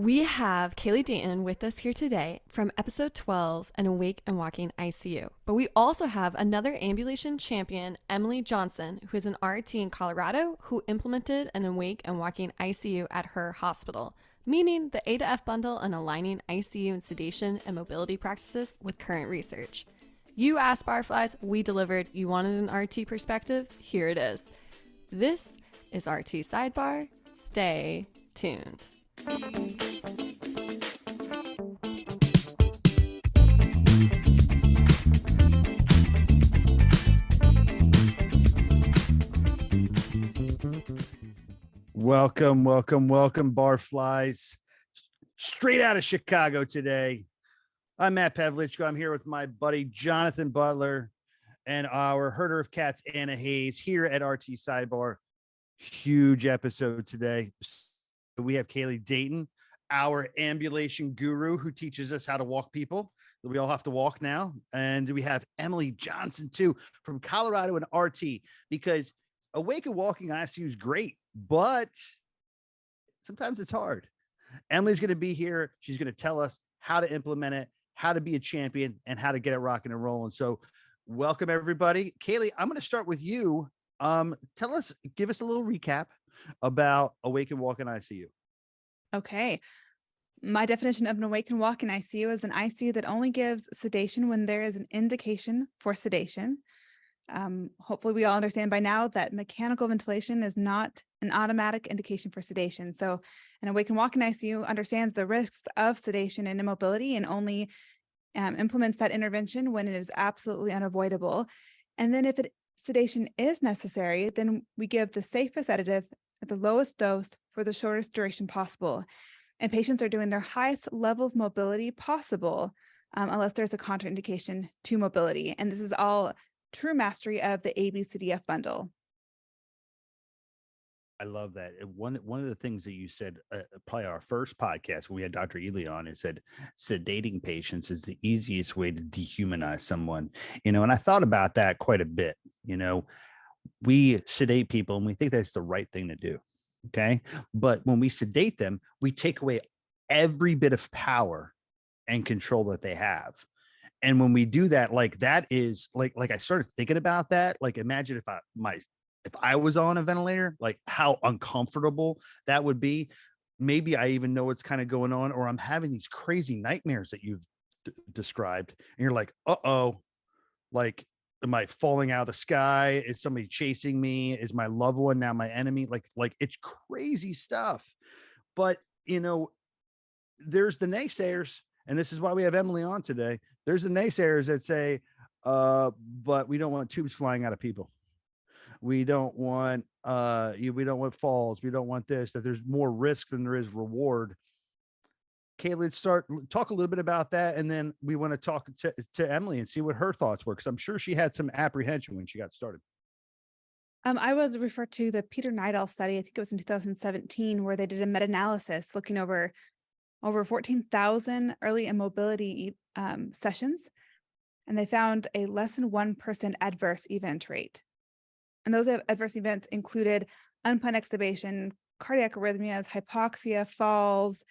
We have Kali Dayton with us here today from episode 12 and Awake and Walking ICU. But we also have another Ambulation Champion, Emily Johnson, who is an RT in Colorado who implemented an Awake and Walking ICU at her hospital, meaning the A to F bundle and aligning ICU and sedation and mobility practices with current research. You asked Barflies, we delivered. You wanted an RT perspective? Here it is. This is RT Sidebar. Stay tuned. Welcome, Barflies. Straight out of Chicago today. I'm Matt Pavlichko. I'm here with my buddy Jonathan Butler and our herder of cats, Anna Hayes, here at RT Sidebar. Huge episode today. We have Kali Dayton, our ambulation guru who teaches us how to walk people. We all have to walk now. And we have Emily Johnson, too, from Colorado and RT, because Awake and Walking ICU is great, but sometimes it's hard. Emily's going to be here. She's going to tell us how to implement it, how to be a champion, and how to get it rocking and rolling. So welcome, everybody. Kali, I'm going to start with you. Give us a little recap about Awake and Walk in ICU. Okay. My definition of an awake and walk in ICU is an ICU that only gives sedation when there is an indication for sedation. Hopefully we all understand by now that mechanical ventilation is not an automatic indication for sedation. So an awake and walk in ICU understands the risks of sedation and immobility and only implements that intervention when it is absolutely unavoidable. And then if sedation is necessary, then we give the safest sedative at the lowest dose for the shortest duration possible. And patients are doing their highest level of mobility possible unless there's a contraindication to mobility. And this is all true mastery of the ABCDF bundle. I love that. One of the things that you said, probably our first podcast when we had Dr. Ely on, is said sedating patients is the easiest way to dehumanize someone. And I thought about that quite a bit. We sedate people and we think that's the right thing to do. Okay. But when we sedate them, we take away every bit of power and control that they have. And when we do that, that is like I started thinking about that. Like, imagine if I was on a ventilator, like how uncomfortable that would be. Maybe I even know what's kind of going on, or I'm having these crazy nightmares that you've described. And you're like, like, am I falling out of the sky? Is somebody chasing me? Is my loved one now my enemy? Like it's crazy stuff. But, there's the naysayers. And this is why we have Emily on today. There's the naysayers that say, but we don't want tubes flying out of people. We don't want falls. We don't want this, that there's more risk than there is reward. Okay, let's talk a little bit about that. And then we want to talk to Emily and see what her thoughts were, because I'm sure she had some apprehension when she got started. I would refer to the Peter Nidal study. I think it was in 2017, where they did a meta-analysis looking over 14,000 early immobility sessions. And they found a less than 1% adverse event rate. And those adverse events included unplanned extubation, cardiac arrhythmias, hypoxia, falls,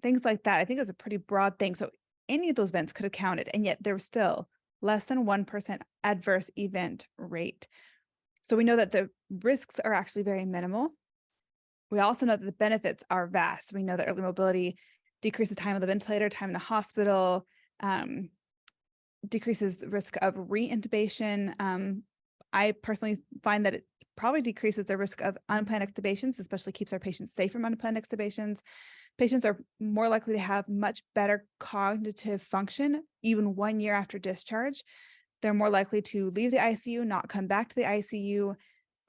things like that. I think it was a pretty broad thing. So any of those events could have counted, and yet there was still less than 1% adverse event rate. So we know that the risks are actually very minimal. We also know that the benefits are vast. We know that early mobility decreases time on the ventilator, time in the hospital, decreases the risk of re-intubation. I personally find that it probably decreases the risk of unplanned extubations, especially keeps our patients safe from unplanned extubations. Patients are more likely to have much better cognitive function even 1 year after discharge. They're more likely to leave the ICU, not come back to the ICU.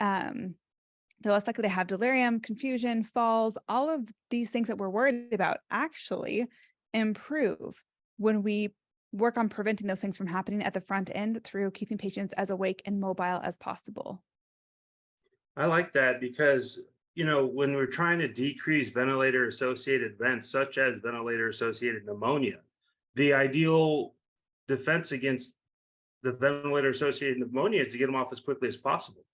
They're less likely to have delirium, confusion, falls. All of these things that we're worried about actually improve when we work on preventing those things from happening at the front end through keeping patients as awake and mobile as possible. I like that because, when we're trying to decrease ventilator-associated events, such as ventilator-associated pneumonia, the ideal defense against the ventilator-associated pneumonia is to get them off as quickly as possible.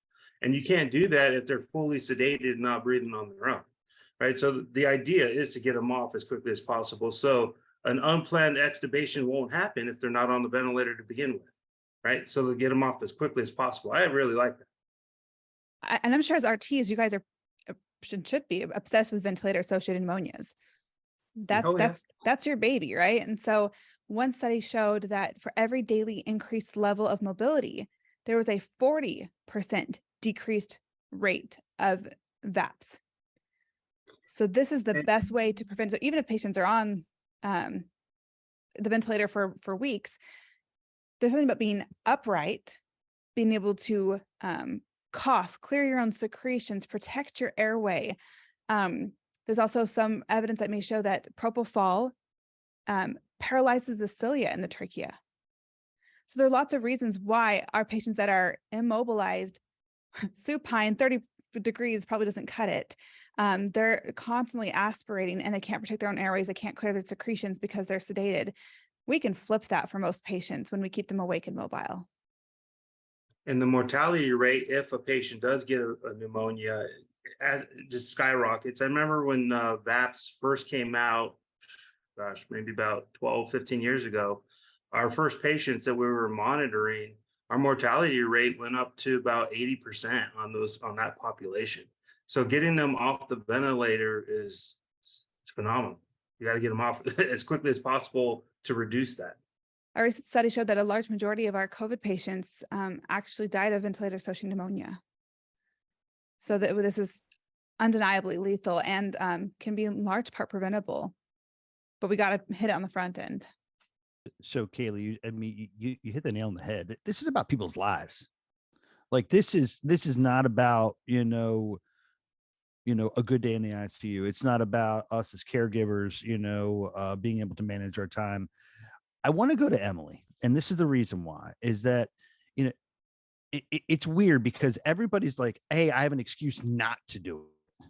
And you can't do that if they're fully sedated and not breathing on their own. right? So the idea is to get them off as quickly as possible. So an unplanned extubation won't happen if they're not on the ventilator to begin with, right? So to get them off as quickly as possible. I really like that. And I'm sure as RTs, you guys are should be obsessed with ventilator-associated pneumonias. Oh, yeah. That's your baby, right? And so one study showed that for every daily increased level of mobility, there was a 40% decreased rate of VAPS. So this is the best way to prevent. So even if patients are on the ventilator for weeks, there's something about being upright, being able to cough, clear your own secretions, protect your airway. There's also some evidence that may show that propofol paralyzes the cilia in the trachea. So there are lots of reasons why our patients that are immobilized, supine, 30 degrees probably doesn't cut it. They're constantly aspirating and they can't protect their own airways. They can't clear their secretions because they're sedated. We can flip that for most patients when we keep them awake and mobile. And the mortality rate, if a patient does get a pneumonia, just skyrockets. I remember when VAPS first came out, gosh, maybe about 12, 15 years ago, our first patients that we were monitoring, our mortality rate went up to about 80% on that population. So getting them off the ventilator is phenomenal. You got to get them off as quickly as possible to reduce that. Our recent study showed that a large majority of our COVID patients actually died of ventilator-associated pneumonia. So that this is undeniably lethal and can be in large part preventable, but we got to hit it on the front end. So Kaylee, you hit the nail on the head. This is about people's lives. Like this is not about, a good day in the ICU. It's not about us as caregivers, being able to manage our time. I want to go to Emily. And this is the reason why, is that, it's weird because everybody's like, hey, I have an excuse not to do it.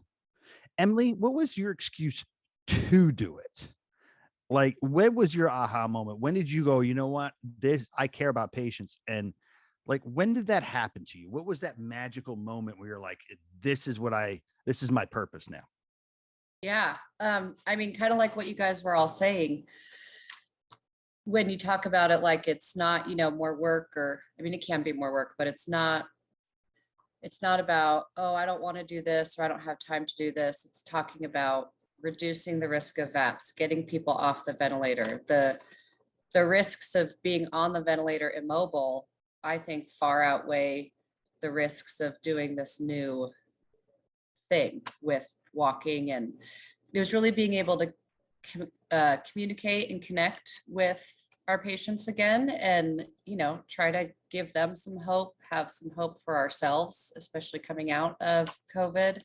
Emily, what was your excuse to do it? Like, when was your aha moment? When did you go, you know what, I care about patients? And like, when did that happen to you? What was that magical moment where you're like, this is my purpose now? Yeah. Kind of like what you guys were all saying. When you talk about it, like it's not, more work it can be more work, but it's not about, oh, I don't want to do this, or I don't have time to do this. It's talking about reducing the risk of VAPS, getting people off the ventilator. The risks of being on the ventilator immobile, I think, far outweigh the risks of doing this new thing with walking. And it was really being able to communicate and connect with our patients again, and try to give them some hope, have some hope for ourselves, especially coming out of COVID.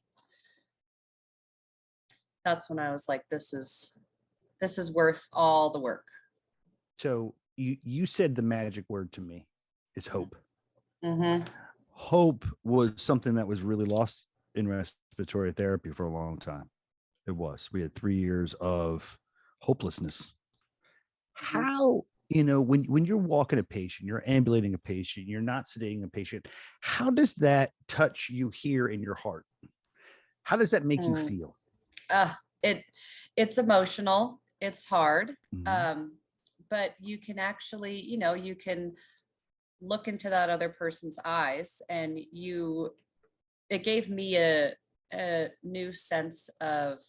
That's when I was like, this is worth all the work. So you said the magic word to me is hope. Mm-hmm. Hope was something that was really lost in respiratory therapy for a long time. It was. We had 3 years of hopelessness. How, when you're walking a patient, you're ambulating a patient, you're not sedating a patient, how does that touch you here in your heart? How does that make you feel? It's emotional. It's hard. Mm-hmm. But you can actually, you can look into that other person's eyes, and it gave me a new sense of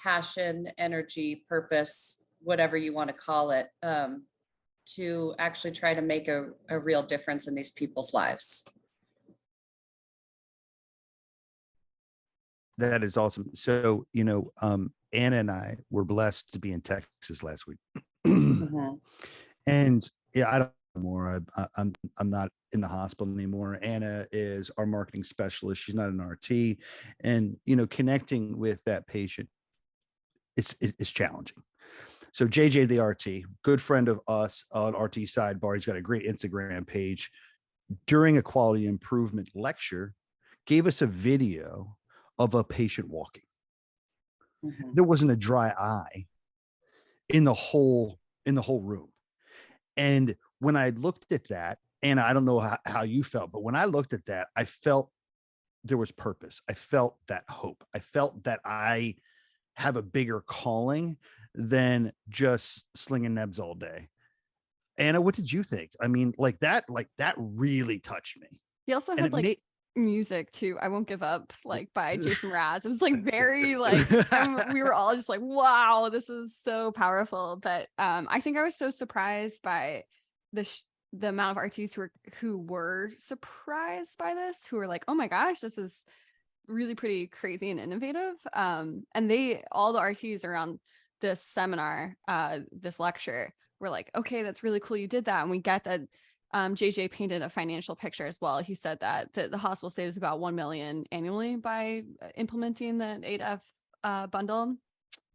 passion, energy, purpose, whatever you want to call it, to actually try to make a real difference in these people's lives. That is awesome. So, Anna and I were blessed to be in Texas last week. Mm-hmm. And yeah, I don't know more. I'm not in the hospital anymore. Anna is our marketing specialist. She's not an RT. And, connecting with that patient, it's challenging. So JJ, the RT, good friend of us on RT Sidebar, he's got a great Instagram page. During a quality improvement lecture, gave us a video of a patient walking. Mm-hmm. There wasn't a dry eye in the whole room. And when I looked at that, and I don't know how you felt, but when I looked at that, I felt there was purpose. I felt that hope. I felt that I have a bigger calling than just slinging nebs all day. Anna, what did you think? I mean, like that really touched me. He also And had it like music too. I Won't Give Up, like by Jason Mraz. It was like very like we were all just like, wow, this is so powerful. But I think I was so surprised by the amount of RTs who were surprised by this, who were like, oh my gosh, this is really pretty crazy and innovative. And all the RTs around this seminar, this lecture, were like, okay, that's really cool you did that. And we get that JJ painted a financial picture as well. He said that the hospital saves about 1 million annually by implementing the 8F bundle.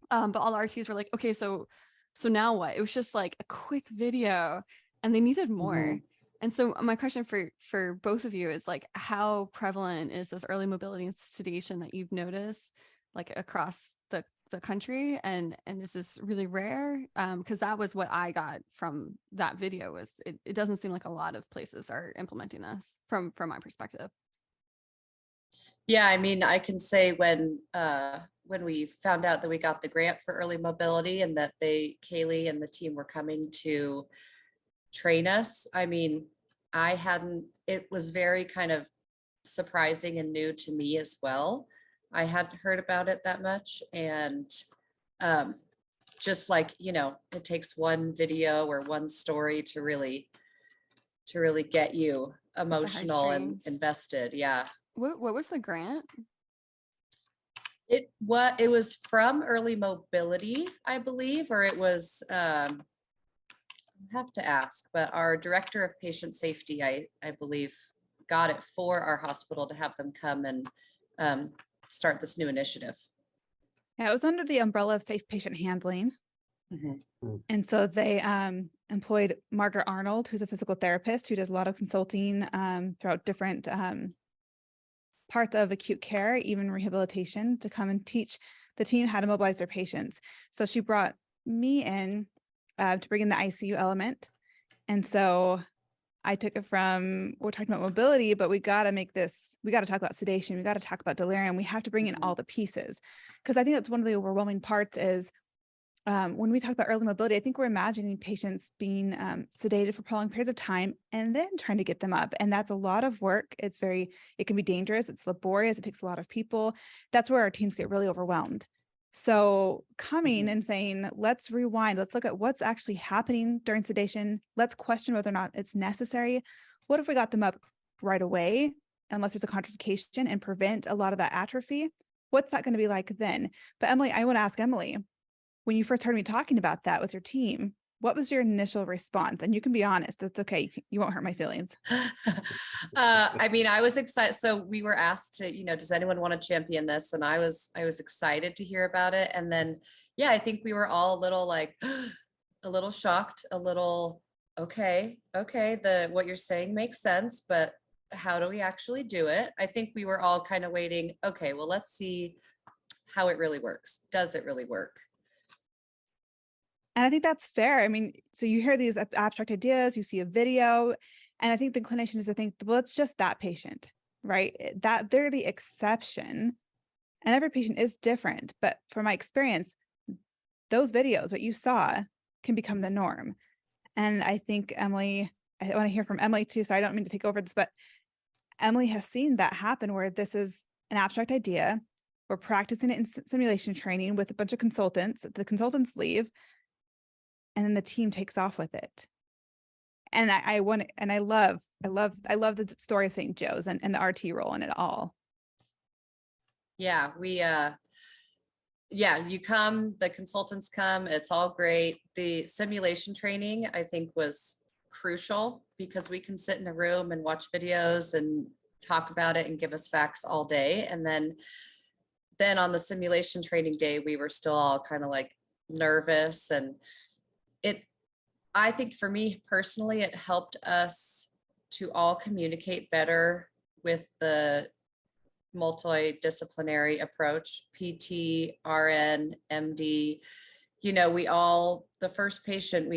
But all the RTs were like, okay, so now what? It was just like a quick video and they needed more. Mm-hmm. And so my question for both of you is like, how prevalent is this early mobility and sedation that you've noticed like across the country, and is this really rare? Because that was what I got from that video, was it doesn't seem like a lot of places are implementing this from my perspective. Yeah, I mean, I can say when we found out that we got the grant for early mobility and that Kali and the team were coming to train us, I mean, it was very kind of surprising and new to me as well. I hadn't heard about it that much. And just like, it takes one video or one story to really get you emotional and invested. Yeah. What was the grant? It was from Early Mobility, I believe, or it was, I have to ask, but our director of patient safety, I believe, got it for our hospital to have them come and start this new initiative. Yeah, it was under the umbrella of safe patient handling. Mm-hmm. And so they employed Margaret Arnold, who's a physical therapist who does a lot of consulting throughout different parts of acute care, even rehabilitation, to come and teach the team how to mobilize their patients. So she brought me in to bring in the ICU element. And so I took it from, we're talking about mobility, but we got to talk about sedation. We got to talk about delirium. We have to bring in all the pieces. Because I think that's one of the overwhelming parts is when we talk about early mobility, I think we're imagining patients being sedated for prolonged periods of time and then trying to get them up. And that's a lot of work. It can be dangerous. It's laborious. It takes a lot of people. That's where our teams get really overwhelmed. So coming and saying, let's rewind, let's look at what's actually happening during sedation. Let's question whether or not it's necessary. What if we got them up right away, unless there's a contraindication, and prevent a lot of that atrophy? What's that going to be like then? But Emily, I want to ask Emily, when you first heard me talking about that with your team, what was your initial response? And you can be honest, that's okay. You won't hurt my feelings. I mean, I was excited. So we were asked to, does anyone want to champion this? And I was excited to hear about it. And then, yeah, I think we were all a little like, a little shocked, a little, okay, what you're saying makes sense, but how do we actually do it? I think we were all kind of waiting. Okay, well, let's see how it really works. Does it really work? And I think that's fair. I mean, so you hear these abstract ideas, you see a video, and I think the inclination is to think, well, it's just that patient, right? That they're the exception, and every patient is different. But from my experience, those videos, what you saw, can become the norm. And I think Emily, I want to hear from Emily too, so I don't mean to take over this, but Emily has seen that happen where this is an abstract idea. We're practicing it in simulation training with a bunch of consultants. The consultants leave, and then the team takes off with it. And I love the story of St. Joe's and the RT role in it all. Yeah, you come, the consultants come, it's all great. The simulation training, I think, was crucial because we can sit in a room and watch videos and talk about it and give us facts all day. And then on the simulation training day, we were still all kind of like nervous, and I think for me personally, it helped us to all communicate better with the multidisciplinary approach, PT, RN, MD. The first patient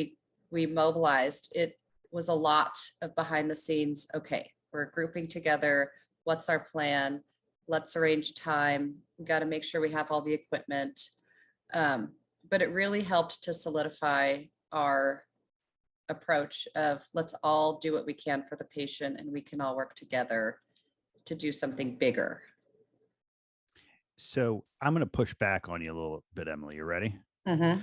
we mobilized, it was a lot of behind the scenes. Okay, we're grouping together. What's our plan? let's arrange time. We got to make sure we have all the equipment. But it really helped to solidify our approach of let's all do what we can for the patient and we can all work together to do something bigger. So I'm going to push back on you a little bit, Emily. You ready? Mm-hmm.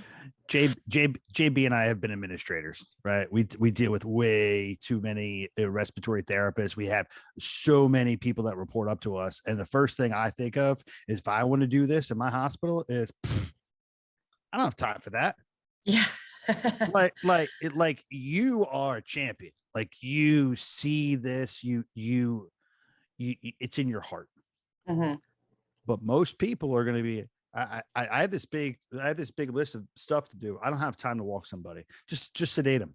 JB and I have been administrators, right? We deal with way too many respiratory therapists. We have so many people that report up to us. And the first thing I think of is if I want to do this in my hospital is I don't have time for that. Yeah. like you are a champion. Like you see this, you it's in your heart. Mm-hmm. But most people are going to be, I have this big list of stuff to do. I don't have time to walk somebody. Just sedate them.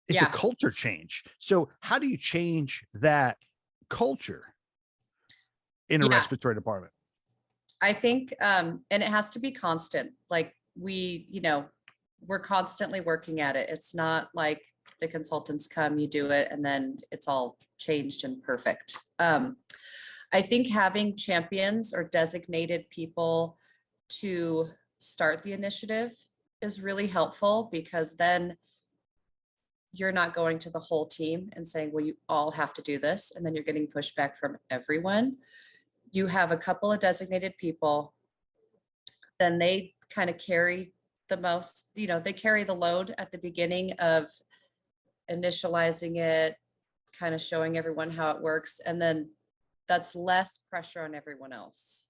It's a culture change. So how do you change that culture in a respiratory department? I think, and it has to be constant. Like we're constantly working at it. It's not like the consultants come, you do it, and then it's all changed and perfect. I think having champions or designated people to start the initiative is really helpful, because then you're not going to the whole team and saying, well, you all have to do this. And then you're getting pushback from everyone. You have a couple of designated people, then they kind of carry the most, they carry the load at the beginning of initializing it, kind of showing everyone how it works. And then that's less pressure on everyone else.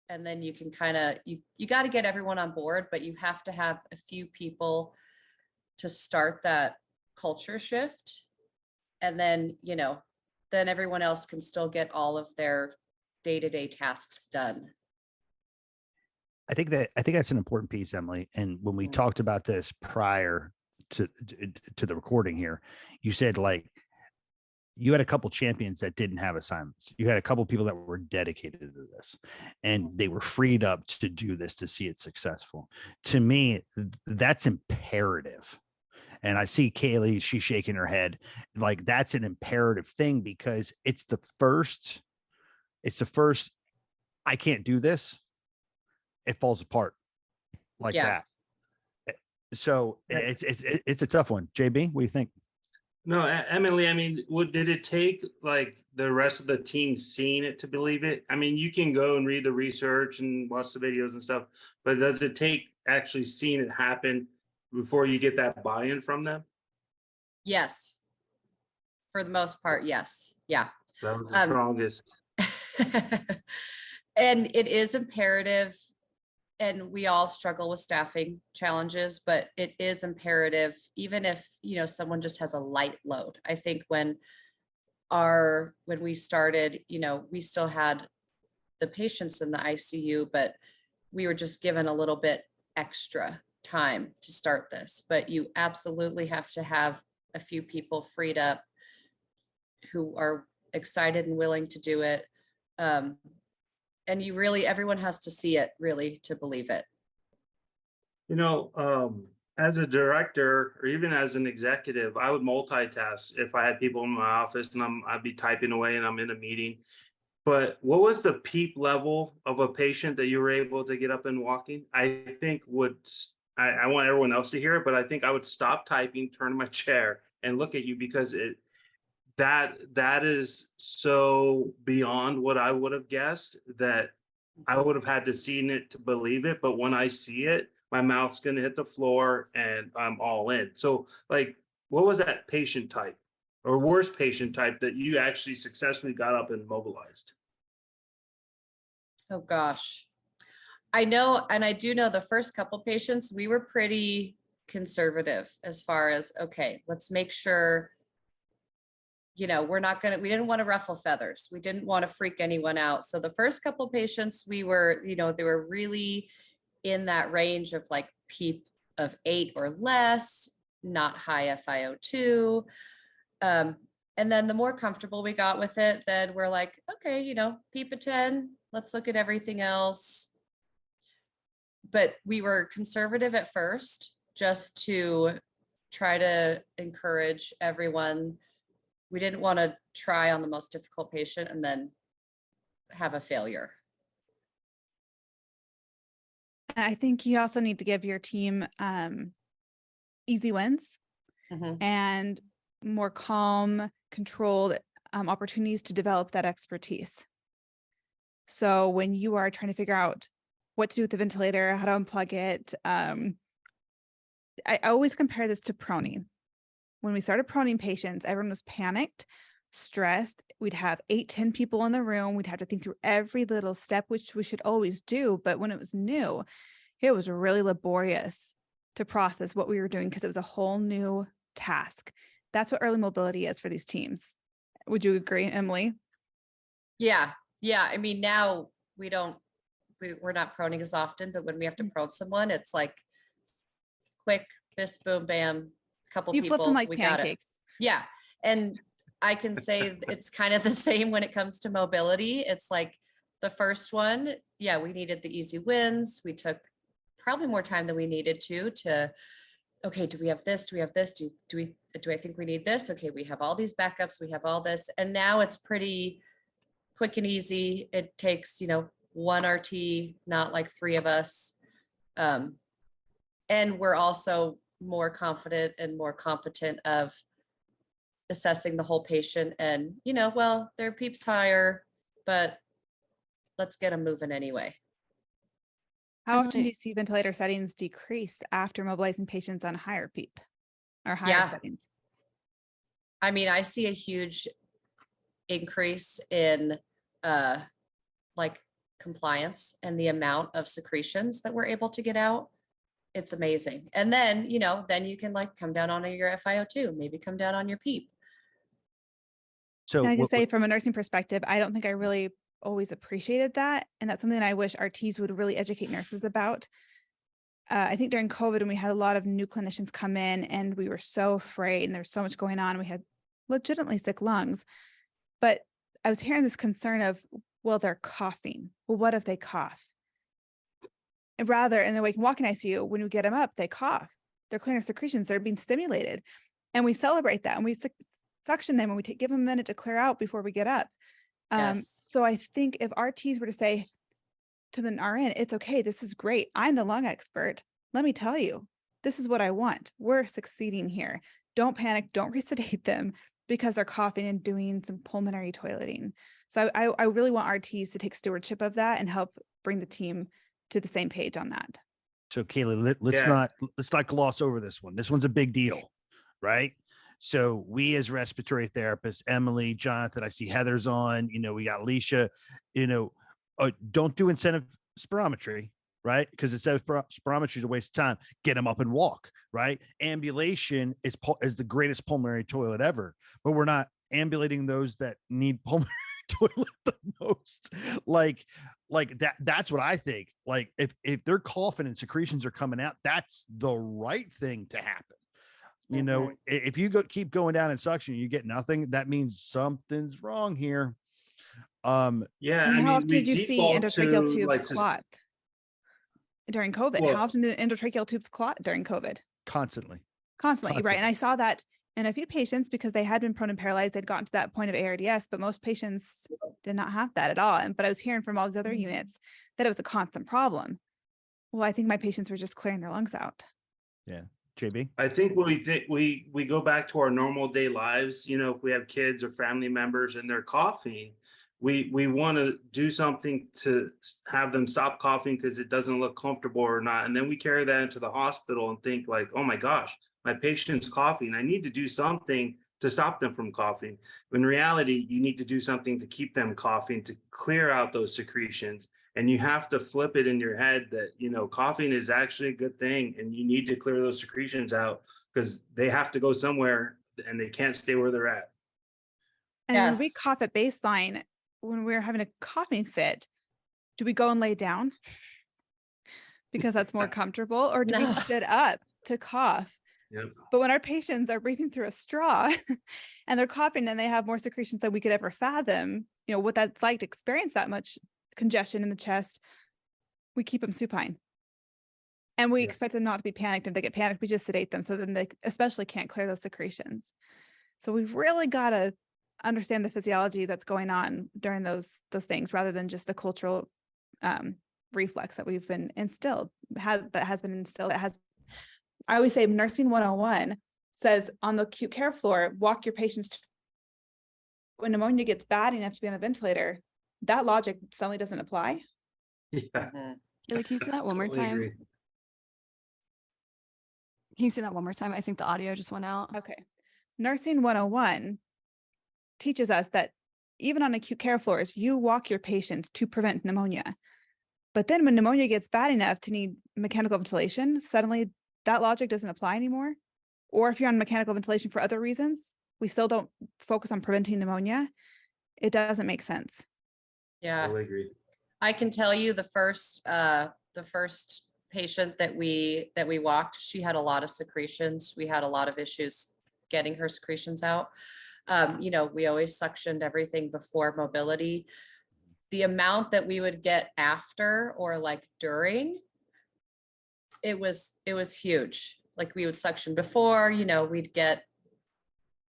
And then you can kind of, you got to get everyone on board, but you have to have a few people to start that culture shift. And then, then everyone else can still get all of their day-to-day tasks done. I think that's an important piece, Emily. And when we talked about this prior to the recording here, you said like you had a couple champions that didn't have assignments. You had a couple people that were dedicated to this, and they were freed up to do this to see it successful. To me, that's imperative. And I see Kaylee, she's shaking her head. Like that's an imperative thing, because it's the first, I can't do this. It falls apart like that. So it's a tough one. JB, what do you think? No, Emily, I mean, did it take like the rest of the team seeing it to believe it? I mean, you can go and read the research and watch the videos and stuff, but does it take actually seeing it happen before you get that buy-in from them? Yes. For the most part, yes. Yeah. That was the strongest. And it is imperative, and we all struggle with staffing challenges, but it is imperative, even if, someone just has a light load. I think when we started, we still had the patients in the ICU, but we were just given a little bit extra time to start this. But you absolutely have to have a few people freed up who are excited and willing to do it. And everyone has to see it really to believe it. As a director or even as an executive, I would multitask if I had people in my office and I'd be typing away and I'm in a meeting. But what was the peak level of a patient that you were able to get up and walking? I think I want everyone else to hear it, but I think I would stop typing, turn to my chair and look at you, because that is so beyond what I would have guessed, that I would have had to see it to believe it. But when I see it, my mouth's going to hit the floor and I'm all in. So like, what was that patient type or worst patient type that you actually successfully got up and mobilized? Oh gosh. I know. And I do know the first couple patients, we were pretty conservative as far as, okay, let's make sure, we didn't want to ruffle feathers. We didn't want to freak anyone out. So the first couple patients, we were, they were really in that range of like PEEP of 8 or less, not high FiO2. And then the more comfortable we got with it, then we're like, okay, PEEP of 10, let's look at everything else. But we were conservative at first, just to try to encourage everyone. We didn't want to try on the most difficult patient and then have a failure. I think you also need to give your team easy wins Mhm. and more calm, controlled opportunities to develop that expertise. So when you are trying to figure out what to do with the ventilator, how to unplug it, I always compare this to proning. When we started proning patients, everyone was panicked, stressed. We'd have 8, 10 people in the room. We'd have to think through every little step, which we should always do. But when it was new, it was really laborious to process what we were doing because it was a whole new task. That's what early mobility is for these teams. Would you agree, Emily? Yeah. I mean, now we're not proning as often, but when we have to prone someone, it's like quick, fist, boom, bam, couple You people, flip them like we got it. pancakes. Yeah. And I can say it's kind of the same when it comes to mobility. It's like the first one, yeah, we needed the easy wins. We took probably more time than we needed to, okay, do we have this? Do we have this? Do I think we need this? Okay, we have all these backups, we have all this. And now it's pretty quick and easy. It takes, one RT, not like 3 of us. And we're also more confident and more competent of assessing the whole patient and, well, their PEEP's higher, but let's get them moving anyway. How often do you see ventilator settings decrease after mobilizing patients on higher PEEP or higher settings? I mean, I see a huge increase in like compliance and the amount of secretions that we're able to get out. It's amazing. And then, then you can like come down on your FiO2, maybe come down on your PEEP. So can I just say from a nursing perspective, I don't think I really always appreciated that. And that's something I wish RTs would really educate nurses about. I think during COVID, when we had a lot of new clinicians come in and we were so afraid and there was so much going on, we had legitimately sick lungs. But I was hearing this concern of, well, they're coughing. Well, what if they cough? And rather, in the Awake and Walking ICU, when we get them up, they cough. They're clearing secretions. They're being stimulated. And we celebrate that. And we suction them and we give them a minute to clear out before we get up. Yes. So I think if RTs were to say to the RN, it's okay, this is great. I'm the lung expert. Let me tell you, this is what I want. We're succeeding here. Don't panic. Don't resedate them because they're coughing and doing some pulmonary toileting. So I really want RTs to take stewardship of that and help bring the team to the same page on that. So Kaylee, let's not gloss over this one. This one's a big deal, right? So we as respiratory therapists, Emily, Jonathan, I see Heather's on, we got Alicia, don't do incentive spirometry, right? Because it says spirometry is a waste of time. Get them up and walk, right? Ambulation is the greatest pulmonary toilet ever, but we're not ambulating those that need pulmonary toilet the most. Like that's what I think. Like if they're coughing and secretions are coming out, that's the right thing to happen. If you keep going down in suction, you get nothing. That means something's wrong here. How often did you see endotracheal tubes clot during COVID? How often did endotracheal tubes clot during COVID? Constantly, right? And I saw that in a few patients because they had been prone and paralyzed. They'd gotten to that point of ARDS, but most patients did not have that at all. But I was hearing from all these other units that it was a constant problem. Well, I think my patients were just clearing their lungs out. Yeah. JB? I think when we go back to our normal day lives, if we have kids or family members and they're coughing, we want to do something to have them stop coughing because it doesn't look comfortable or not. And then we carry that into the hospital and think like, oh my gosh, my patient's coughing. I need to do something to stop them from coughing. In reality, you need to do something to keep them coughing, to clear out those secretions. And you have to flip it in your head that, coughing is actually a good thing. And you need to clear those secretions out because they have to go somewhere and they can't stay where they're at. And when we cough at baseline, when we're having a coughing fit, do we go and lay down because that's more comfortable, or do we sit up to cough? Yep. But when our patients are breathing through a straw and they're coughing and they have more secretions than we could ever fathom, what that's like to experience that much congestion in the chest, we keep them supine. And we expect them not to be panicked. If they get panicked, we just sedate them so then they especially can't clear those secretions. So we've really got to understand the physiology that's going on during those things, rather than just the cultural reflex that we've been instilled, that has been instilled. I always say nursing 101 says on the acute care floor, walk your patients to, when pneumonia gets bad enough to be on a ventilator, that logic suddenly doesn't apply. Yeah. Can you say that one more Totally time? agree. Can you say that one more time? I think the audio just went out. Okay. Nursing 101 teaches us that even on acute care floors, you walk your patients to prevent pneumonia. But then when pneumonia gets bad enough to need mechanical ventilation, suddenly that logic doesn't apply anymore. Or if you're on mechanical ventilation for other reasons, we still don't focus on preventing pneumonia. It doesn't make sense. Yeah. Totally agree. I can tell you the first patient that we walked, she had a lot of secretions. We had a lot of issues getting her secretions out. You know, we always suctioned everything before mobility. The amount that we would get after or like during, it was huge. Like we would suction before, you know, we'd get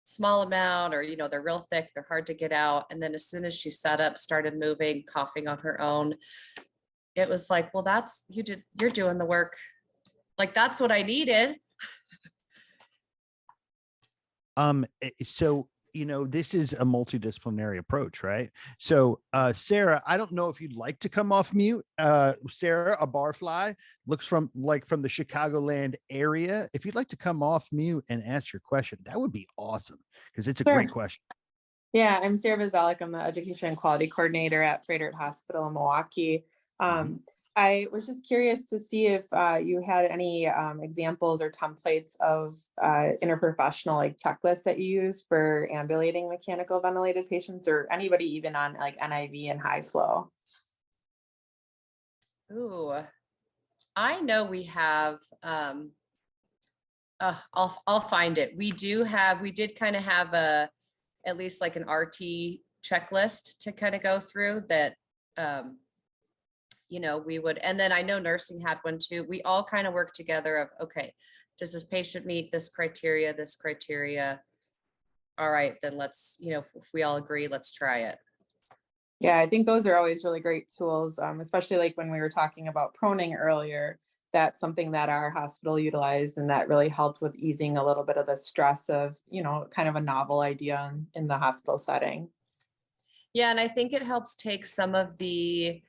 small amount, or, you know, they're real thick, they're hard to get out. And then as soon as she sat up, started moving, coughing on her own, it was like, well, you're doing the work. Like, that's what I needed. So, you know, this is a multidisciplinary approach, right? So, Sarah, I don't know if you'd like to come off mute. Sarah, a barfly, looks from the Chicagoland area. If you'd like to come off mute and ask your question, that would be awesome, because it's a Sure. great question. Yeah, I'm Sarah Vazalik. I'm the Education and Quality Coordinator at Frederick Hospital in Milwaukee. I was just curious to see if you had any examples or templates of interprofessional like checklists that you use for ambulating mechanical ventilated patients, or anybody even on like NIV and high flow. Ooh, I know we have, I'll find it. We did kind of have at least like an RT checklist to kind of go through that, you know, we would, and then I know nursing had one too. We all kind of work together of, okay, does this patient meet this criteria? All right, then let's, you know, if we all agree, let's try it. Yeah, I think those are always really great tools, especially like when we were talking about proning earlier. That's something that our hospital utilized, and that really helped with easing a little bit of the stress of, you know, kind of a novel idea in the hospital setting. Yeah, and I think it helps take some of the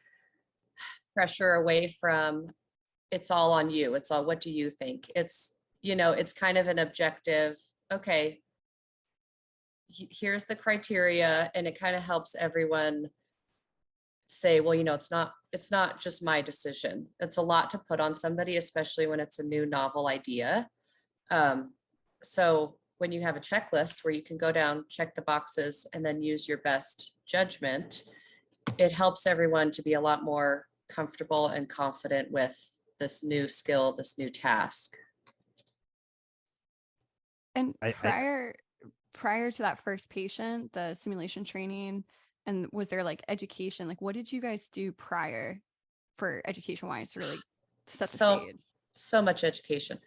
pressure away from, it's all on you. It's all, what do you think? It's, you know, it's kind of an objective, okay, here's the criteria, and it kind of helps everyone say, well, you know, it's not just my decision. It's a lot to put on somebody, especially when it's a new novel idea. So when you have a checklist where you can go down, check the boxes, and then use your best judgment, it helps everyone to be a lot more comfortable and confident with this new skill, this new task. And prior to that first patient, the simulation training, and was there like education? Like, what did you guys do prior for education wise to really set the stage? So much education.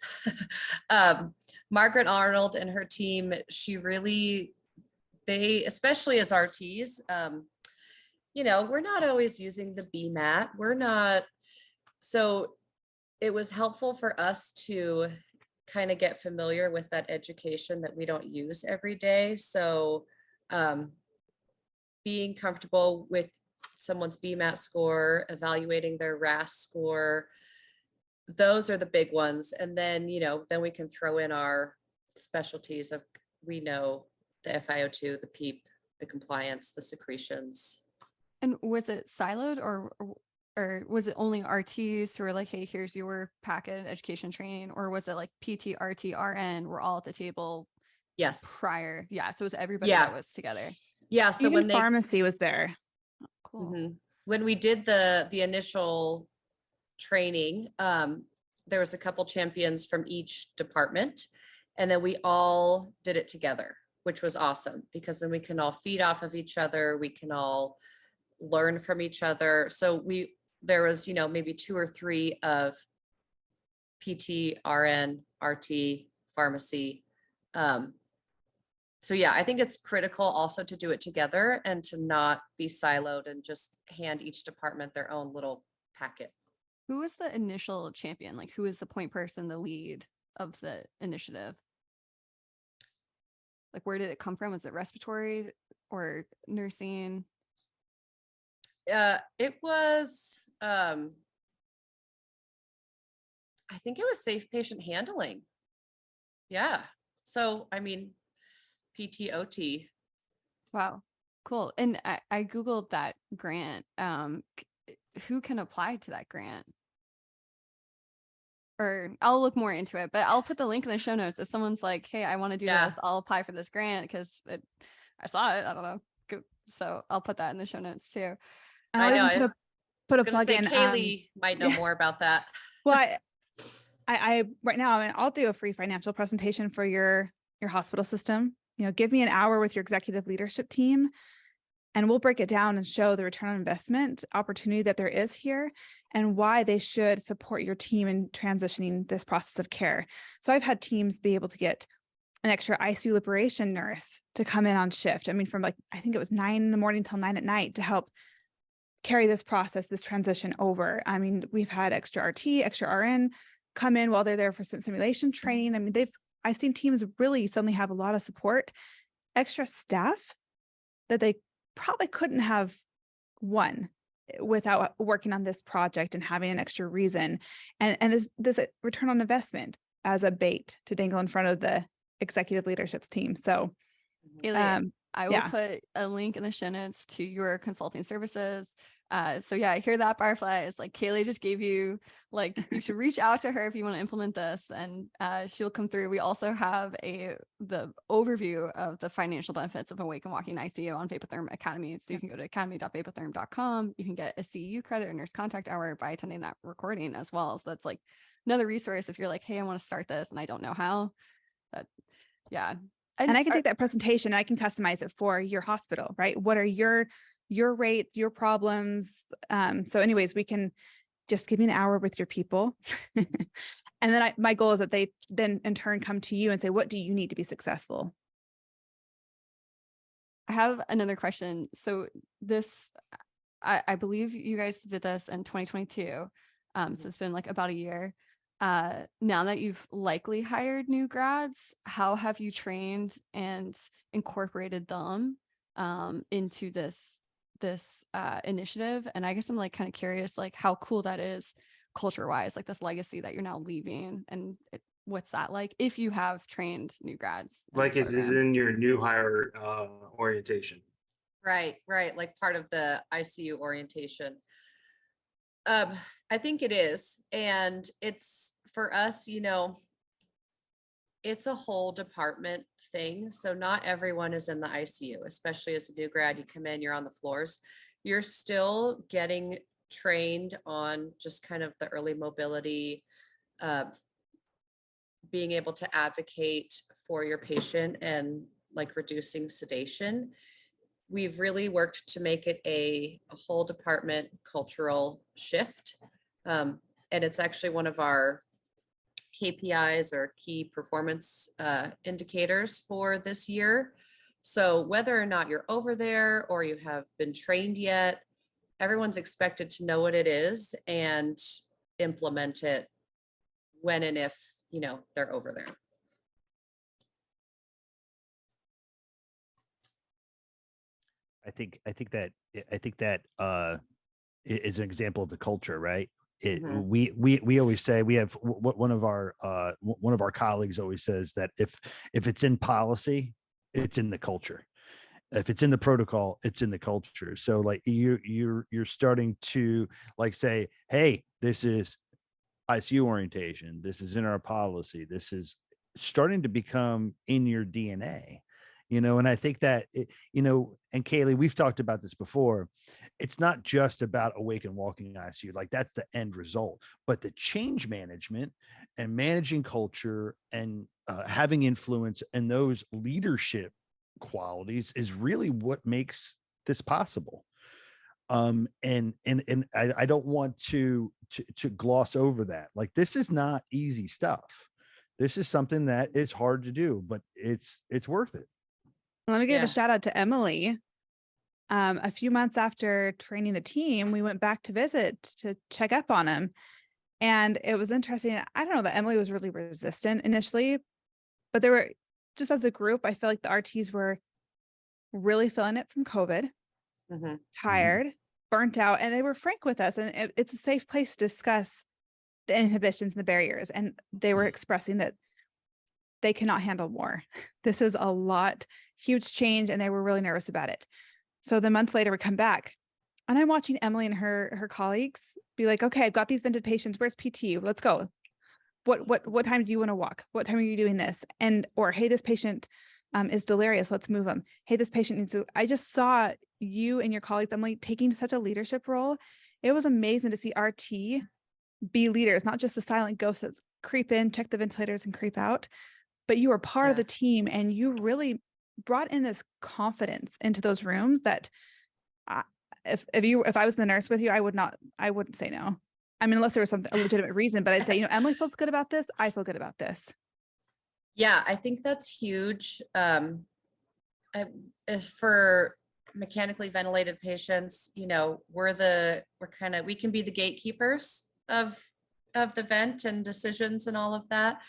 Margaret Arnold and her team, they, especially as RTs, you know, we're not always using the BMAT. So it was helpful for us to kind of get familiar with that education that we don't use every day. So being comfortable with someone's BMAT score, evaluating their RAS score, those are the big ones. And then, you know, then we can throw in our specialties of, we know the FiO2, the PEEP, the compliance, the secretions. And was it siloed, or was it only RTs who were like, hey, here's your packet education training? Or was it like PT, RT, RN, we're all at the table? Yes. Prior. Yeah. So it was everybody that was together. Yeah. So even pharmacy was there. Cool. When we did the initial training, there was a couple champions from each department, and then we all did it together, which was awesome, because then we can all feed off of each other. We can all learn from each other. So there was, you know, maybe 2 or 3 of PT, RN, RT, pharmacy. So yeah, I think it's critical also to do it together and to not be siloed and just hand each department their own little packet. Who was the initial champion? Like, who is the point person, the lead of the initiative? Like, where did it come from? Was it respiratory or nursing? It was, I think it was safe patient handling. Yeah. So, I mean, PTOT. Wow, cool. And I Googled that grant. Who can apply to that grant? Or I'll look more into it, but I'll put the link in the show notes. If someone's like, hey, I want to do Yeah. this, I'll apply for this grant because I saw it. I don't know. So I'll put that in the show notes too. And I I'll know. even put a plug in. Kaylee might know yeah. more about that. Well, I right now, I mean, I'll do a free financial presentation for your hospital system. You know, give me an hour with your executive leadership team, and we'll break it down and show the return on investment opportunity that there is here and why they should support your team in transitioning this process of care. So I've had teams be able to get an extra ICU liberation nurse to come in on shift. I mean, from like, I think it was 9 a.m. till 9 p.m. to help carry this process, this transition over. I mean, we've had extra RT, extra RN come in while they're there for some simulation training. I mean, I've seen teams really suddenly have a lot of support, extra staff that they probably couldn't have won without working on this project and having an extra reason. And this return on investment as a bait to dangle in front of the executive leadership's team. So Kaylee, I will yeah. put a link in the show notes to your consulting services. So yeah, I hear that, Barfly. Like Kaylee just gave you, like, you should reach out to her if you want to implement this, and she'll come through. We also have the overview of the financial benefits of Awake and Walking ICU on Vapotherm Academy. So you can go to academy.vapotherm.com. You can get a CEU credit or nurse contact hour by attending that recording as well. So that's like another resource if you're like, hey, I want to start this and I don't know how. But yeah. And I can take that presentation and I can customize it for your hospital, right? What are your rates, your problems? So anyways, we can just give me an hour with your people. And then my goal is that they then in turn come to you and say, what do you need to be successful? I have another question. So this, I believe you guys did this in 2022. So it's been like about a year. Now that you've likely hired new grads, how have you trained and incorporated them into this initiative? And I guess I'm like kind of curious, like how cool that is culture wise, like this legacy that you're now leaving, and what's that like if you have trained new grads? Like, is it in your new hire orientation? Right. Like part of the ICU orientation. I think it is. And it's for us, you know, it's a whole department thing. So not everyone is in the ICU, especially as a new grad, you come in, you're on the floors. You're still getting trained on just kind of the early mobility, being able to advocate for your patient and like reducing sedation. We've really worked to make it a whole department cultural shift. And it's actually one of our KPIs or key performance indicators for this year. So whether or not you're over there or you have been trained yet, everyone's expected to know what it is and implement it when and if, you know, they're over there. I think that is an example of the culture, right? We always say, we have one of our colleagues always says that if it's in policy, it's in the culture. If it's in the protocol, it's in the culture. So like you're starting to like say, hey, this is ICU orientation. This is in our policy. This is starting to become in your DNA, you know? And I think that, you know, and Kaylee, we've talked about this before. It's not just about Awake and Walking ICU. Like that's the end result, but the change management and managing culture and having influence and those leadership qualities is really what makes this possible. And I don't want to gloss over that. Like this is not easy stuff. This is something that is hard to do, but it's worth it. Let me give Yeah. a shout out to Emily. A few months after training the team, we went back to visit to check up on him. And it was interesting. I don't know that Emily was really resistant initially, but there were, just as a group, I feel like the RTs were really feeling it from COVID, Mhm. tired, burnt out, and they were frank with us. And it's a safe place to discuss the inhibitions and the barriers. And they were expressing that they cannot handle more. This is a lot, huge change, and they were really nervous about it. So the months later, we come back, and I'm watching Emily and her colleagues be like, "Okay, I've got these vented patients. Where's PT? Let's go. What time do you want to walk? What time are you doing this?" And or, "Hey, this patient is delirious. Let's move them. Hey, this patient needs to." I just saw you and your colleagues, Emily, taking such a leadership role. It was amazing to see RT be leaders, not just the silent ghosts that creep in, check the ventilators, and creep out, but you were part of the team, and you really brought in this confidence into those rooms that if I was the nurse with you, I wouldn't say no. I mean, unless there was a legitimate reason, but I'd say, Emily feels good about this. I feel good about this. Yeah, I think that's huge. For mechanically ventilated patients, we can be the gatekeepers of the vent and decisions and all of that.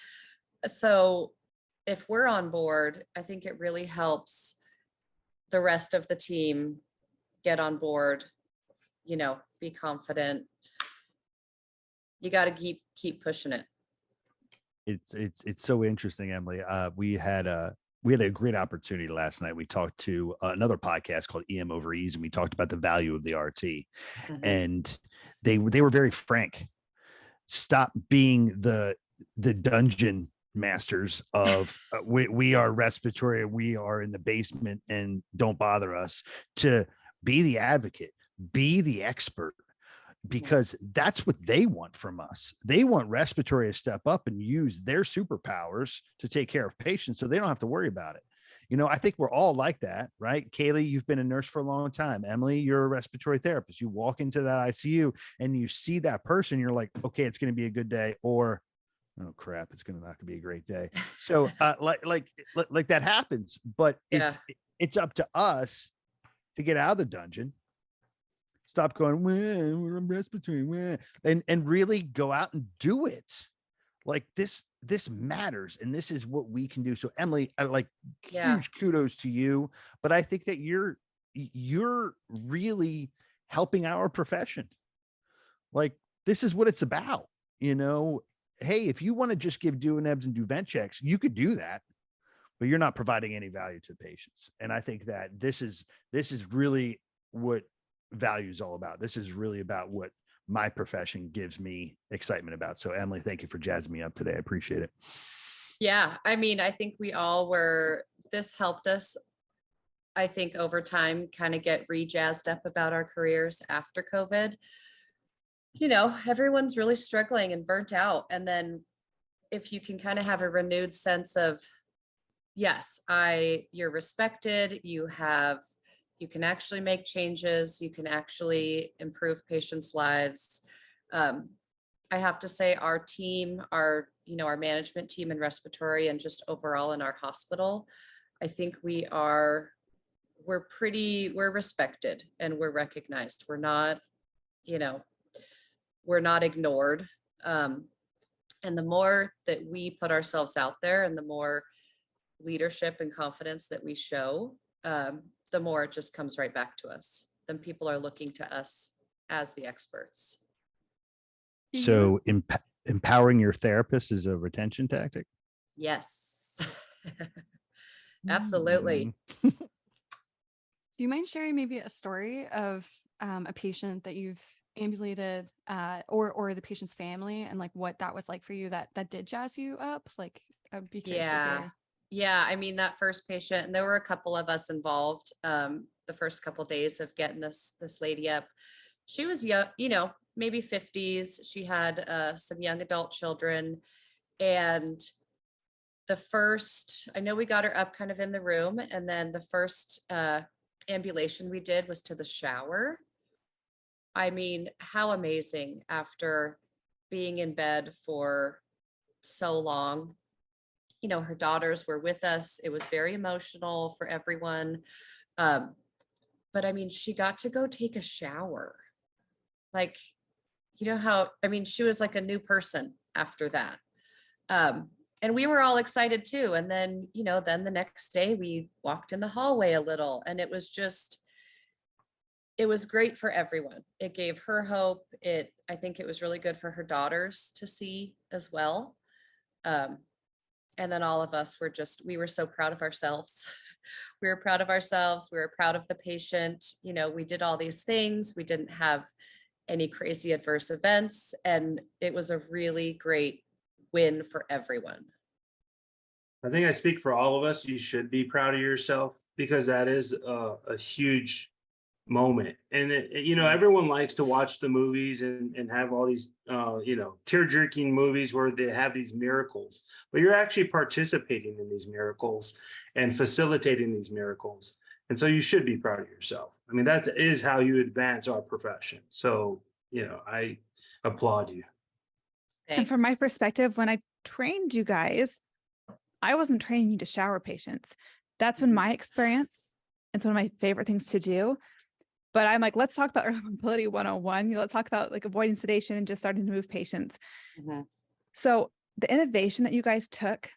So if we're on board, I think it really helps the rest of the team get on board, be confident. You got to keep pushing it. It's so interesting, Emily. We had a great opportunity last night. We talked to another podcast called EM Over Ease, and we talked about the value of the RT. And they were very frank. Stop being the dungeon masters of we are respiratory, we are in the basement, and don't bother us, to be the advocate, be the expert, because that's what they want from us. They want respiratory to step up and use their superpowers to take care of patients so they don't have to worry about it. I think we're all like that, right? Kaylee, you've been a nurse for a long time. Emily, you're a respiratory therapist. You walk into that ICU and you see that person, you're like, okay, it's going to be a good day, or oh crap, it's not going to be a great day. So like that happens, but it's up to us to get out of the dungeon. Stop going, we're respiratory, and really go out and do it. Like this matters, and this is what we can do. So Emily, huge kudos to you, but I think that you're really helping our profession. Like, this is what it's about. Hey, if you want to just give do and ebbs and do vent checks, you could do that, but you're not providing any value to the patients. And I think that this is really what value is all about. This is really about what my profession gives me excitement about. So Emily, thank you for jazzing me up today. I appreciate it. Yeah. I mean, I think we all this helped us, I think, over time, kind of get re-jazzed up about our careers after COVID. Everyone's really struggling and burnt out. And then if you can kind of have a renewed sense of, yes, you're respected, you can actually make changes, you can actually improve patients' lives. I have to say our team, our management team in respiratory and just overall in our hospital, I think we're respected and we're recognized. We're not ignored. And the more that we put ourselves out there and the more leadership and confidence that we show, the more it just comes right back to us. Then people are looking to us as the experts. So empowering your therapist is a retention tactic? Yes. Absolutely. Do you mind sharing maybe a story of a patient that you've ambulated or the patient's family, and like what that was like for you that did jazz you up? Like, I'd be curious to hear. Yeah. I mean, that first patient, and there were a couple of us involved the first couple of days of getting this lady up. She was young, maybe 50s. She had some young adult children. And I know we got her up kind of in the room. And then the first ambulation we did was to the shower. I mean, how amazing, after being in bed for so long, her daughters were with us. It was very emotional for everyone. But I mean, she got to go take a shower. Like, she was like a new person after that. And we were all excited too. And then, then the next day we walked in the hallway a little, and it was great for everyone. It gave her hope. I think it was really good for her daughters to see as well. And then all of us we were so proud of ourselves. We were proud of ourselves. We were proud of the patient. We did all these things. We didn't have any crazy adverse events. And it was a really great win for everyone. I think I speak for all of us. You should be proud of yourself, because that is a huge moment. And everyone likes to watch the movies and have all these tear-jerking movies where they have these miracles, but you're actually participating in these miracles and facilitating these miracles. And so you should be proud of yourself. I mean, that is how you advance our profession. So, I applaud you. Thanks. And from my perspective, when I trained you guys, I wasn't training you to shower patients. That's been my experience. It's one of my favorite things to do. But I'm like, let's talk about early mobility 101. Let's talk about like avoiding sedation and just starting to move patients. Mm-hmm. So the innovation that you guys took,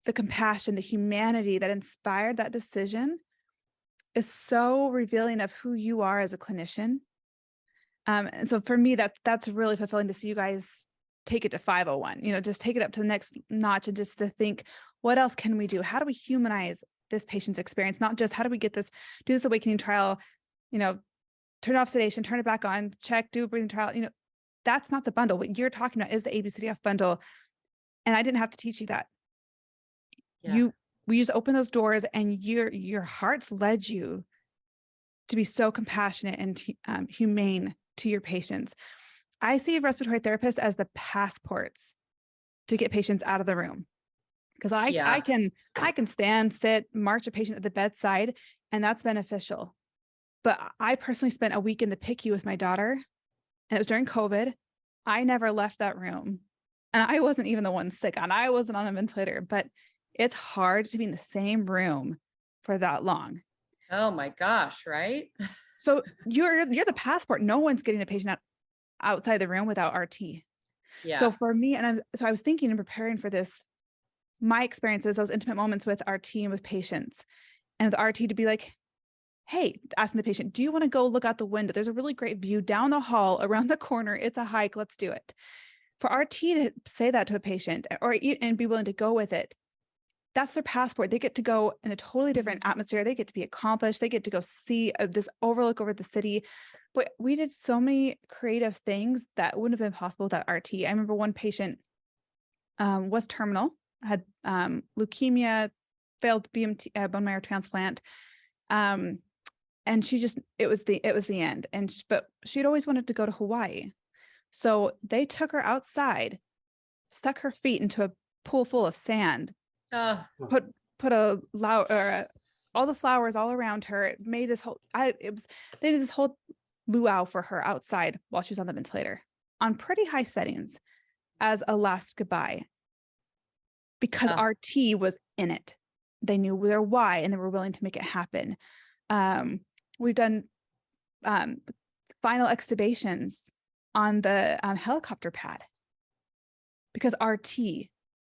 the compassion, the humanity that inspired that decision is so revealing of who you are as a clinician. And so for me, that's really fulfilling to see you guys take it to 501, just take it up to the next notch, and just to think, what else can we do? How do we humanize this patient's experience? Not just how do we do this awakening trial, turn off sedation, turn it back on, check, do a breathing trial. That's not the bundle. What you're talking about is the ABCDF bundle. And I didn't have to teach you that. Yeah. We just opened those doors, and your hearts led you to be so compassionate and humane to your patients. I see respiratory therapists as the passports to get patients out of the room. Because I can stand, sit, march a patient at the bedside, and that's beneficial. But I personally spent a week in the PICU with my daughter, and it was during COVID. I never left that room, and I wasn't even the one sick, and I wasn't on a ventilator, but it's hard to be in the same room for that long. Oh my gosh, right? So you're the passport. No one's getting a patient outside the room without RT. Yeah. So for me, I was thinking and preparing for this, my experiences, those intimate moments with RT and with patients, and with RT to be like, hey, asking the patient, do you want to go look out the window? There's a really great view down the hall, around the corner. It's a hike. Let's do it. For RT to say that to a patient and be willing to go with it, that's their passport. They get to go in a totally different atmosphere. They get to be accomplished. They get to go see this overlook over the city. But we did so many creative things that wouldn't have been possible without RT. I remember one patient was terminal, had leukemia, failed BMT, bone marrow transplant. And it was the end. But she'd always wanted to go to Hawaii. So they took her outside, stuck her feet into a pool full of sand, put all the flowers all around her. It made this whole, they did this whole luau for her outside while she was on the ventilator on pretty high settings as a last goodbye, because RT was in it. They knew their why, and they were willing to make it happen. We've done final extubations on the helicopter pad because RT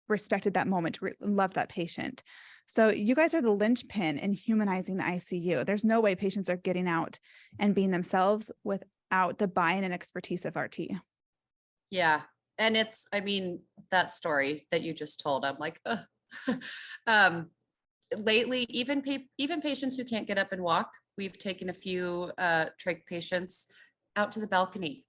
respected that moment, loved that patient. So you guys are the linchpin in humanizing the ICU. There's no way patients are getting out and being themselves without the buy-in and expertise of RT. Yeah. And that story that you just told, I'm like, lately, even patients who can't get up and walk, we've taken a few trach patients out to the balcony,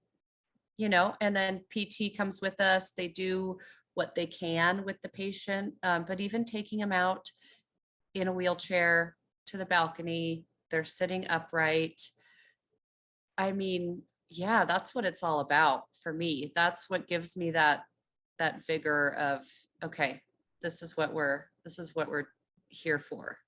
and then PT comes with us. They do what they can with the patient, but even taking them out in a wheelchair to the balcony, they're sitting upright. Yeah, that's what it's all about for me. That's what gives me that vigor of, okay, this is what we're here for.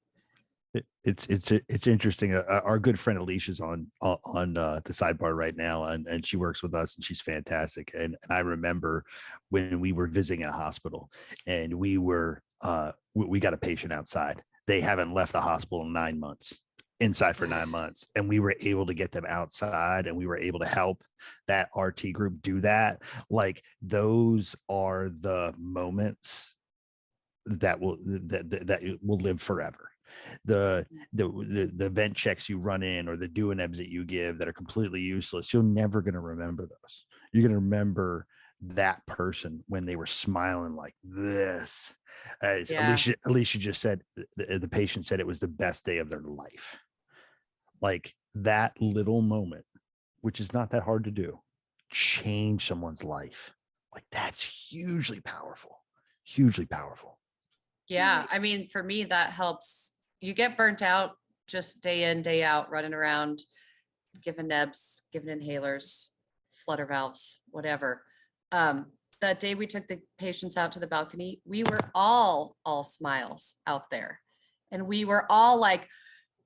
It's interesting. Our good friend Alicia's on the Sidebar right now, and she works with us, and she's fantastic. And I remember when we were visiting a hospital, and we got a patient outside. They haven't left the hospital in 9 months, inside for 9 months, and we were able to get them outside, and we were able to help that RT group do that. Like, those are the moments that will live forever. The vent checks you run in, or the do and ebs that you give that are completely useless, you're never going to remember those. You're going to remember that person when they were smiling like this. As Yeah. Alicia just said, the patient said it was the best day of their life. Like, that little moment, which is not that hard to do, change someone's life. Like, that's hugely powerful. Yeah. I mean, for me, that helps. You get burnt out just day in, day out, running around, giving nebs, giving inhalers, flutter valves, whatever. That day we took the patients out to the balcony, we were all smiles out there. And we were all like,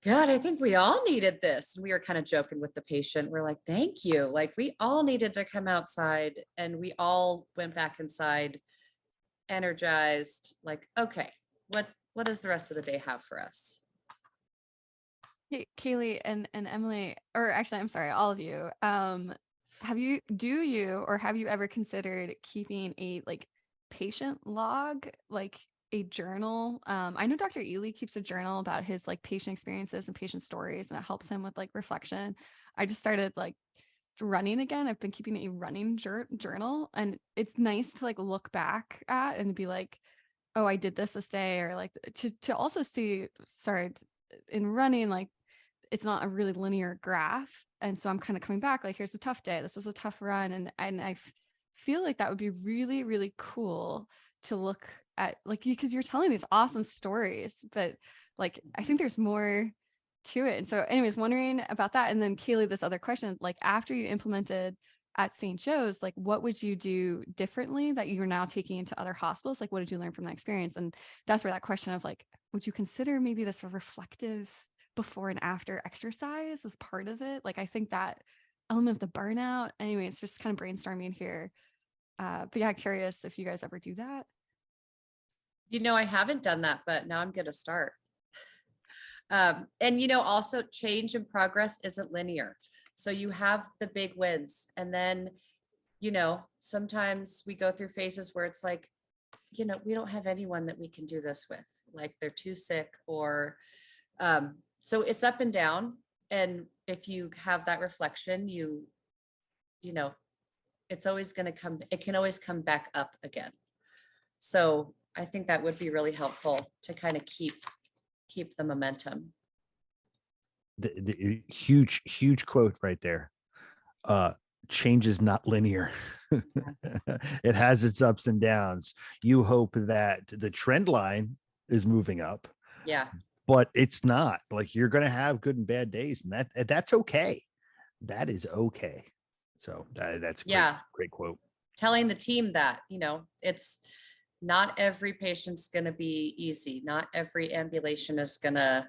God, I think we all needed this. And we were kind of joking with the patient. We're like, thank you. Like, we all needed to come outside, and we all went back inside energized, like, okay, what does the rest of the day have for us? Hey, Kaylee and Emily, or actually, I'm sorry, all of you. Have you ever considered keeping a like patient log, like a journal? I know Dr. Ely keeps a journal about his like patient experiences and patient stories, and it helps him with like reflection. I just started like running again. I've been keeping a running journal, and it's nice to like look back at and be like, oh, I did this day, or like to also see, in running, like it's not a really linear graph. And so I'm kind of coming back, like, here's a tough day. This was a tough run. And feel like that would be really, really cool to look at, like, because you're telling these awesome stories, but like, I think there's more to it. And so anyways, wondering about that. And then Kaylee, this other question, like after you implemented at St. Joe's, like what would you do differently that you're now taking into other hospitals? Like, what did you learn from that experience? And that's where that question of like, would you consider maybe this a reflective before and after exercise as part of it? Like, I think that element of the burnout, anyway, it's just kind of brainstorming here. But yeah, curious if you guys ever do that. I haven't done that, but now I'm going to start. And also change and progress isn't linear. So you have the big wins, and then, sometimes we go through phases where it's like, we don't have anyone that we can do this with, like they're too sick, or, so it's up and down. And if you have that reflection, it's always going to it can always come back up again. So I think that would be really helpful to kind of keep the momentum. The huge quote right there. Change is not linear. It has its ups and downs. You hope that the trend line is moving up. Yeah. But it's not. Like, you're going to have good and bad days, and that's okay. That is okay. So that's a great quote. Telling the team that, it's not every patient's going to be easy. Not every ambulation is going to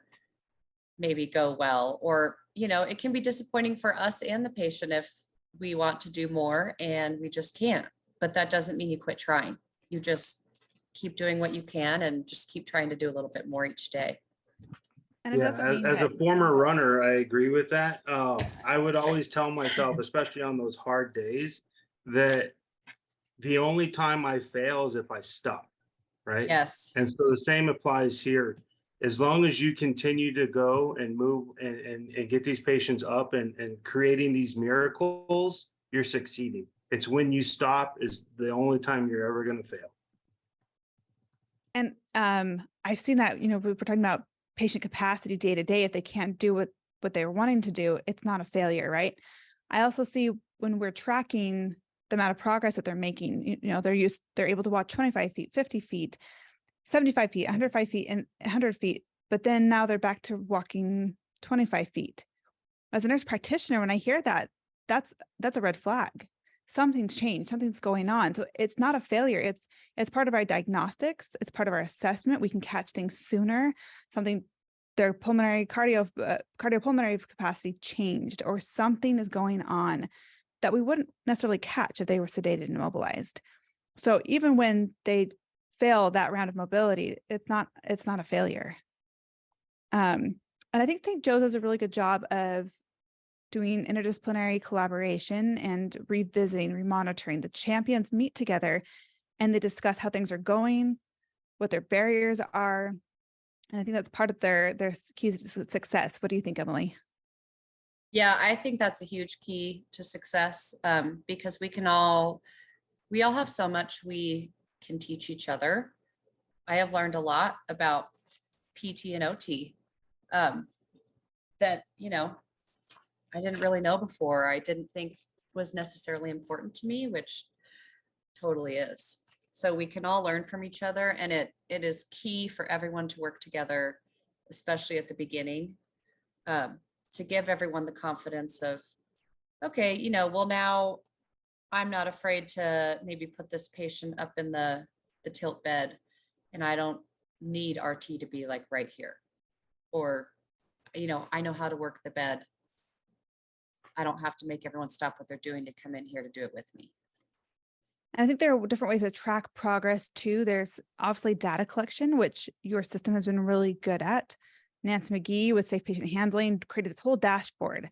maybe go well, or, it can be disappointing for us and the patient if we want to do more and we just can't. But that doesn't mean you quit trying. You just keep doing what you can and just keep trying to do a little bit more each day. And it doesn't mean as a former runner, I agree with that. I would always tell myself, especially on those hard days, that the only time I fail is if I stop, right? Yes. And so the same applies here. As long as you continue to go and move and get these patients up and creating these miracles, you're succeeding. It's when you stop is the only time you're ever going to fail. And I've seen that, we were talking about patient capacity day to day. If they can't do what they were wanting to do, it's not a failure, right? I also see when we're tracking the amount of progress that they're making, they're able to walk 25 feet, 50 feet, 75 feet, 105 feet, and 100 feet. But then now they're back to walking 25 feet. As a nurse practitioner, when I hear that, that's a red flag. Something's changed, something's going on. So it's not a failure. It's part of our diagnostics. It's part of our assessment. We can catch things sooner. Something their cardiopulmonary capacity changed, or something is going on that we wouldn't necessarily catch if they were sedated and immobilized. So even when they fail that round of mobility, it's not a failure. And I think St. Joe's does a really good job of doing interdisciplinary collaboration and revisiting, remonitoring. The champions meet together and they discuss how things are going, what their barriers are. And I think that's part of their keys to success. What do you think, Emily? Yeah, I think that's a huge key to success, because we all have so much we can teach each other. I have learned a lot about PT and OT that, I didn't really know before. I didn't think was necessarily important to me, which totally is. So we can all learn from each other, and it is key for everyone to work together, especially at the beginning, to give everyone the confidence of, okay, well, now I'm not afraid to maybe put this patient up in the tilt bed, and I don't need RT to be like right here, or, I know how to work the bed. I don't have to make everyone stop what they're doing to come in here to do it with me. And I think there are different ways to track progress too. There's obviously data collection, which your system has been really good at. Nancy McGee with Safe Patient Handling created this whole dashboard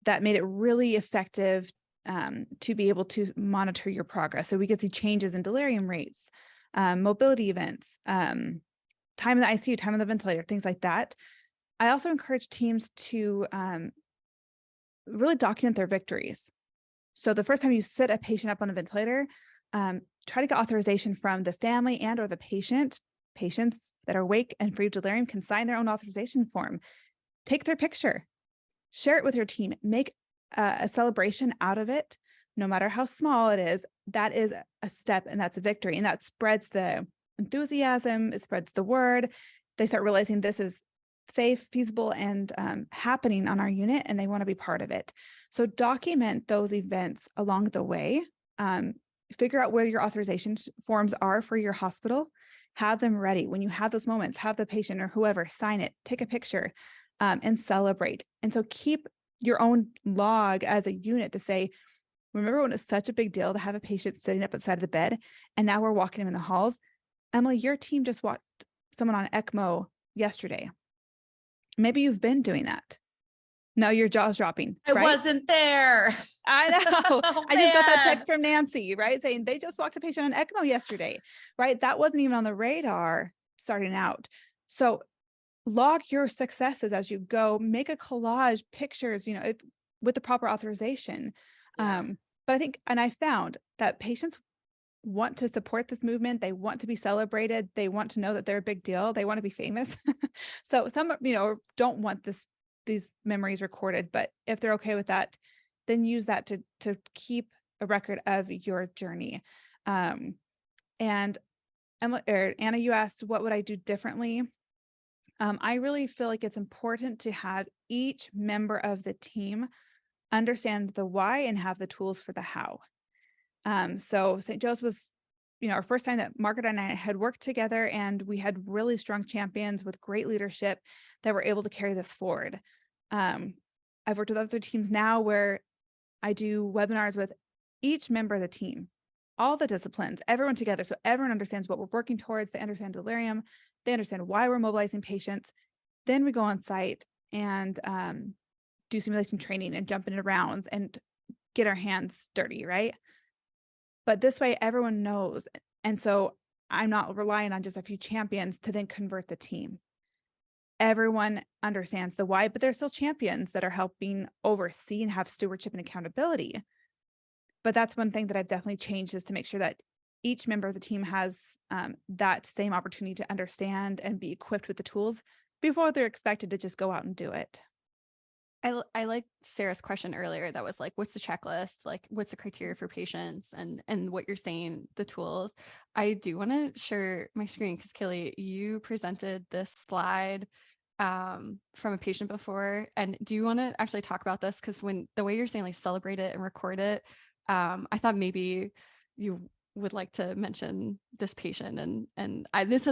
that made it really effective to be able to monitor your progress. So we could see changes in delirium rates, mobility events, time in the ICU, time on the ventilator, things like that. I also encourage teams to really document their victories. So the first time you sit a patient up on a ventilator, try to get authorization from the family and or the patient. Patients that are awake and free of delirium can sign their own authorization form. Take their picture, share it with your team, make a celebration out of it, no matter how small it is. That is a step, and that's a victory. And that spreads the enthusiasm, it spreads the word. They start realizing this is safe, feasible, and happening on our unit, and they want to be part of it. So document those events along the way. Figure out where your authorization forms are for your hospital. Have them ready. When you have those moments, have the patient or whoever sign it, take a picture, and celebrate. And so keep your own log as a unit to say, remember when it's such a big deal to have a patient sitting up at the side of the bed, and now we're walking them in the halls. Emily, your team just watched someone on ECMO yesterday. Maybe you've been doing that. No, your jaw's dropping. I wasn't there. I know. Oh, I just got that man. text from Nancy, right? Saying they just walked a patient on ECMO yesterday, right? That wasn't even on the radar starting out. So log your successes as you go, make a collage, pictures, with the proper authorization. Yeah. But I think, and I found that patients want to support this movement. They want to be celebrated. They want to know that they're a big deal. They want to be famous. So some, don't want these memories recorded, but if they're okay with that, then use that to keep a record of your journey. And Anna, you asked, what would I do differently? I really feel like it's important to have each member of the team understand the why and have the tools for the how. So St. Joe's was, our first time that Margaret and I had worked together, and we had really strong champions with great leadership that were able to carry this forward. I've worked with other teams now where I do webinars with each member of the team, all the disciplines, everyone together. So everyone understands what we're working towards. They understand delirium. They understand why we're mobilizing patients. Then we go on site and do simulation training and jump into rounds and get our hands dirty, right? But this way everyone knows. And so I'm not relying on just a few champions to then convert the team. Everyone understands the why, but there's still champions that are helping oversee and have stewardship and accountability. But that's one thing that I've definitely changed, is to make sure that each member of the team has that same opportunity to understand and be equipped with the tools before they're expected to just go out and do it. I like Sarah's question earlier that was like, what's the checklist? Like, what's the criteria for patients, and what you're saying, the tools. I do want to share my screen because Kali, you presented this slide from a patient before. And do you want to actually talk about this? Because when the way you're saying like celebrate it and record it, I thought maybe you would like to mention this patient, and this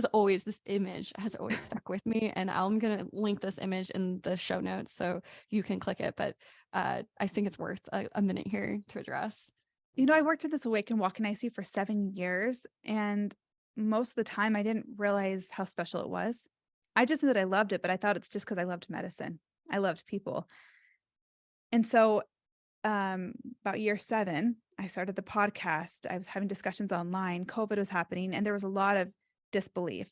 image has always stuck with me, and I'm gonna link this image in the show notes so you can click it. But I think it's worth a minute here to address. I worked at this Awake and Walking ICU for 7 years, and most of the time I didn't realize how special it was. I just knew that I loved it, but I thought it's just because I loved medicine. I loved people. And so about year 7, I started the podcast. I was having discussions online. COVID was happening, and there was a lot of disbelief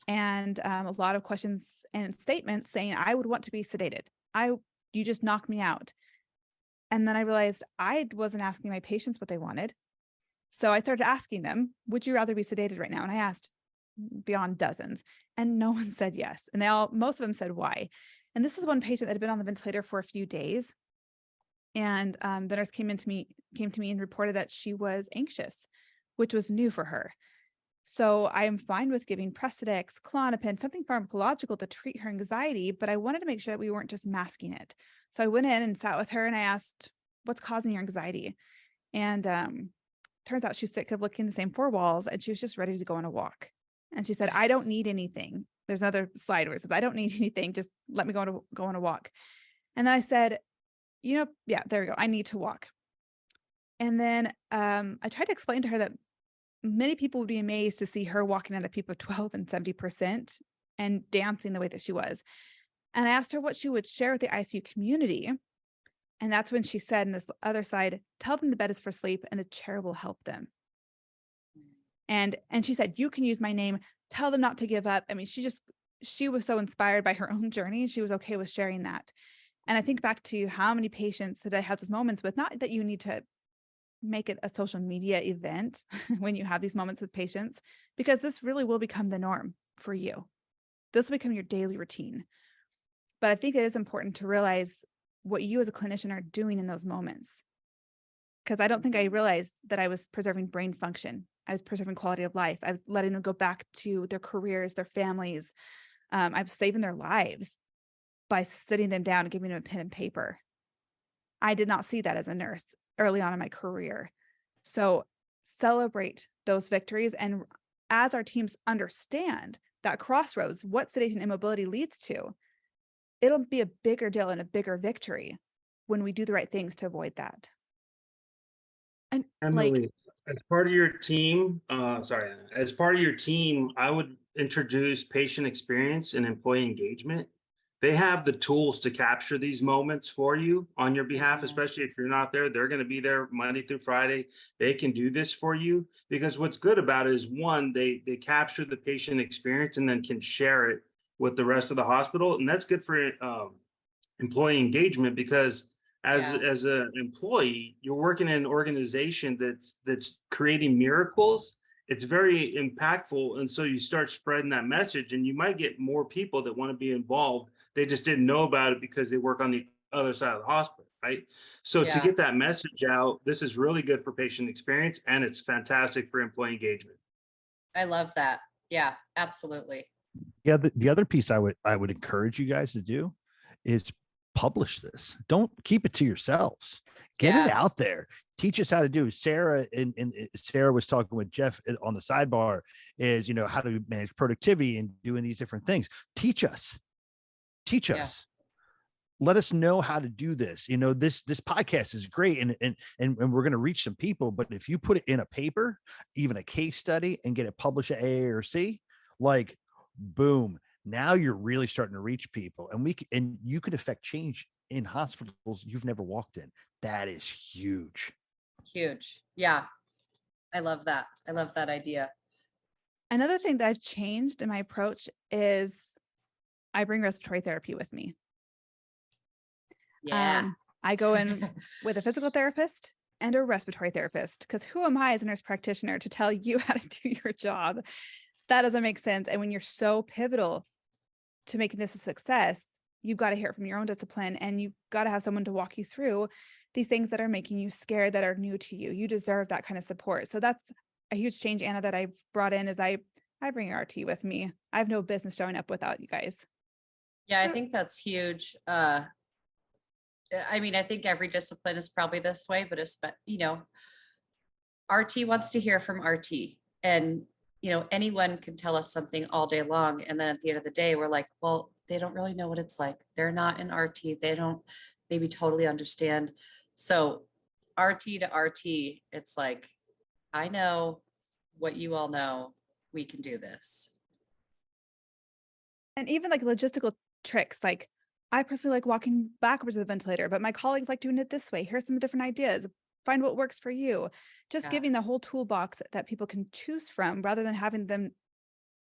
and a lot of questions and statements saying I would want to be sedated. You just knocked me out. And then I realized I wasn't asking my patients what they wanted. So I started asking them, would you rather be sedated right now? And I asked beyond dozens, and no one said yes. And most of them said why. And this is one patient that had been on the ventilator for a few days. And the nurse came to me and reported that she was anxious, which was new for her. So I am fine with giving Precedex, Klonopin, something pharmacological to treat her anxiety, but I wanted to make sure that we weren't just masking it. So I went in and sat with her and I asked, what's causing your anxiety? And turns out she's sick of looking the same 4 walls, and she was just ready to go on a walk. And she said, I don't need anything. There's another slide where it says, I don't need anything. Just let me go on a walk. And then I said, yeah, there we go. I need to walk. And then I tried to explain to her that many people would be amazed to see her walking at a peak of 12 and 70% and dancing the way that she was. And I asked her what she would share with the ICU community. And that's when she said in this other slide, tell them the bed is for sleep and the chair will help them. And she said, you can use my name, tell them not to give up. I mean, she was so inspired by her own journey. She was okay with sharing that. And I think back to how many patients that I had those moments with, not that you need to make it a social media event when you have these moments with patients, because this really will become the norm for you. This will become your daily routine. But I think it is important to realize what you as a clinician are doing in those moments. Because I don't think I realized that I was preserving brain function. I was preserving quality of life. I was letting them go back to their careers, their families. I was saving their lives by sitting them down and giving them a pen and paper. I did not see that as a nurse early on in my career. So celebrate those victories. And as our teams understand that crossroads, what sedation immobility leads to, it'll be a bigger deal and a bigger victory when we do the right things to avoid that. And Emily, as part of your team, I would introduce patient experience and employee engagement. They have the tools to capture these moments for you on your behalf, especially if you're not there. They're going to be there Monday through Friday. They can do this for you, because what's good about it is, one, they capture the patient experience and then can share it with the rest of the hospital. And that's good for employee engagement, because as an employee, you're working in an organization that's creating miracles. It's very impactful. And so you start spreading that message, and you might get more people that want to be involved. They just didn't know about it because they work on the other side of the hospital, right? So to get that message out, this is really good for patient experience, and it's fantastic for employee engagement. I love that. Yeah, absolutely. Yeah, the other piece I would encourage you guys to do is publish this. Don't keep it to yourselves. Get it out there. Teach us how to do. Sarah and Sarah was talking with Jeff on the sidebar, is how to manage productivity and doing these different things. Teach us. Let us know how to do this. This podcast is great, and we're going to reach some people. But if you put it in a paper, even a case study, and get it published at AARC, like, boom, now you're really starting to reach people, and you could affect change in hospitals you've never walked in. That is huge. Yeah, I love that. I love that idea. Another thing that I've changed in my approach is I bring respiratory therapy with me. I go in with a physical therapist and a respiratory therapist, because who am I as a nurse practitioner to tell you how to do your job? That doesn't make sense. And when you're so pivotal to making this a success, you've got to hear it from your own discipline, and you've got to have someone to walk you through these things that are making you scared, that are new to you. You deserve that kind of support. So that's a huge change, Anna, that I've brought in, is I bring RT with me. I have no business showing up without you guys. Yeah, I think that's huge. I think every discipline is probably this way, but RT wants to hear from RT, and anyone can tell us something all day long, and then at the end of the day we're like, well, they don't really know what it's like. They're not in RT. They don't maybe totally understand. So RT to RT, it's like, I know what you all know. We can do this. And even like logistical tricks, like I personally like walking backwards to the ventilator, but my colleagues like doing it this way. Here's some different ideas. Find what works for you. Just Yeah. giving the whole toolbox that people can choose from rather than having them,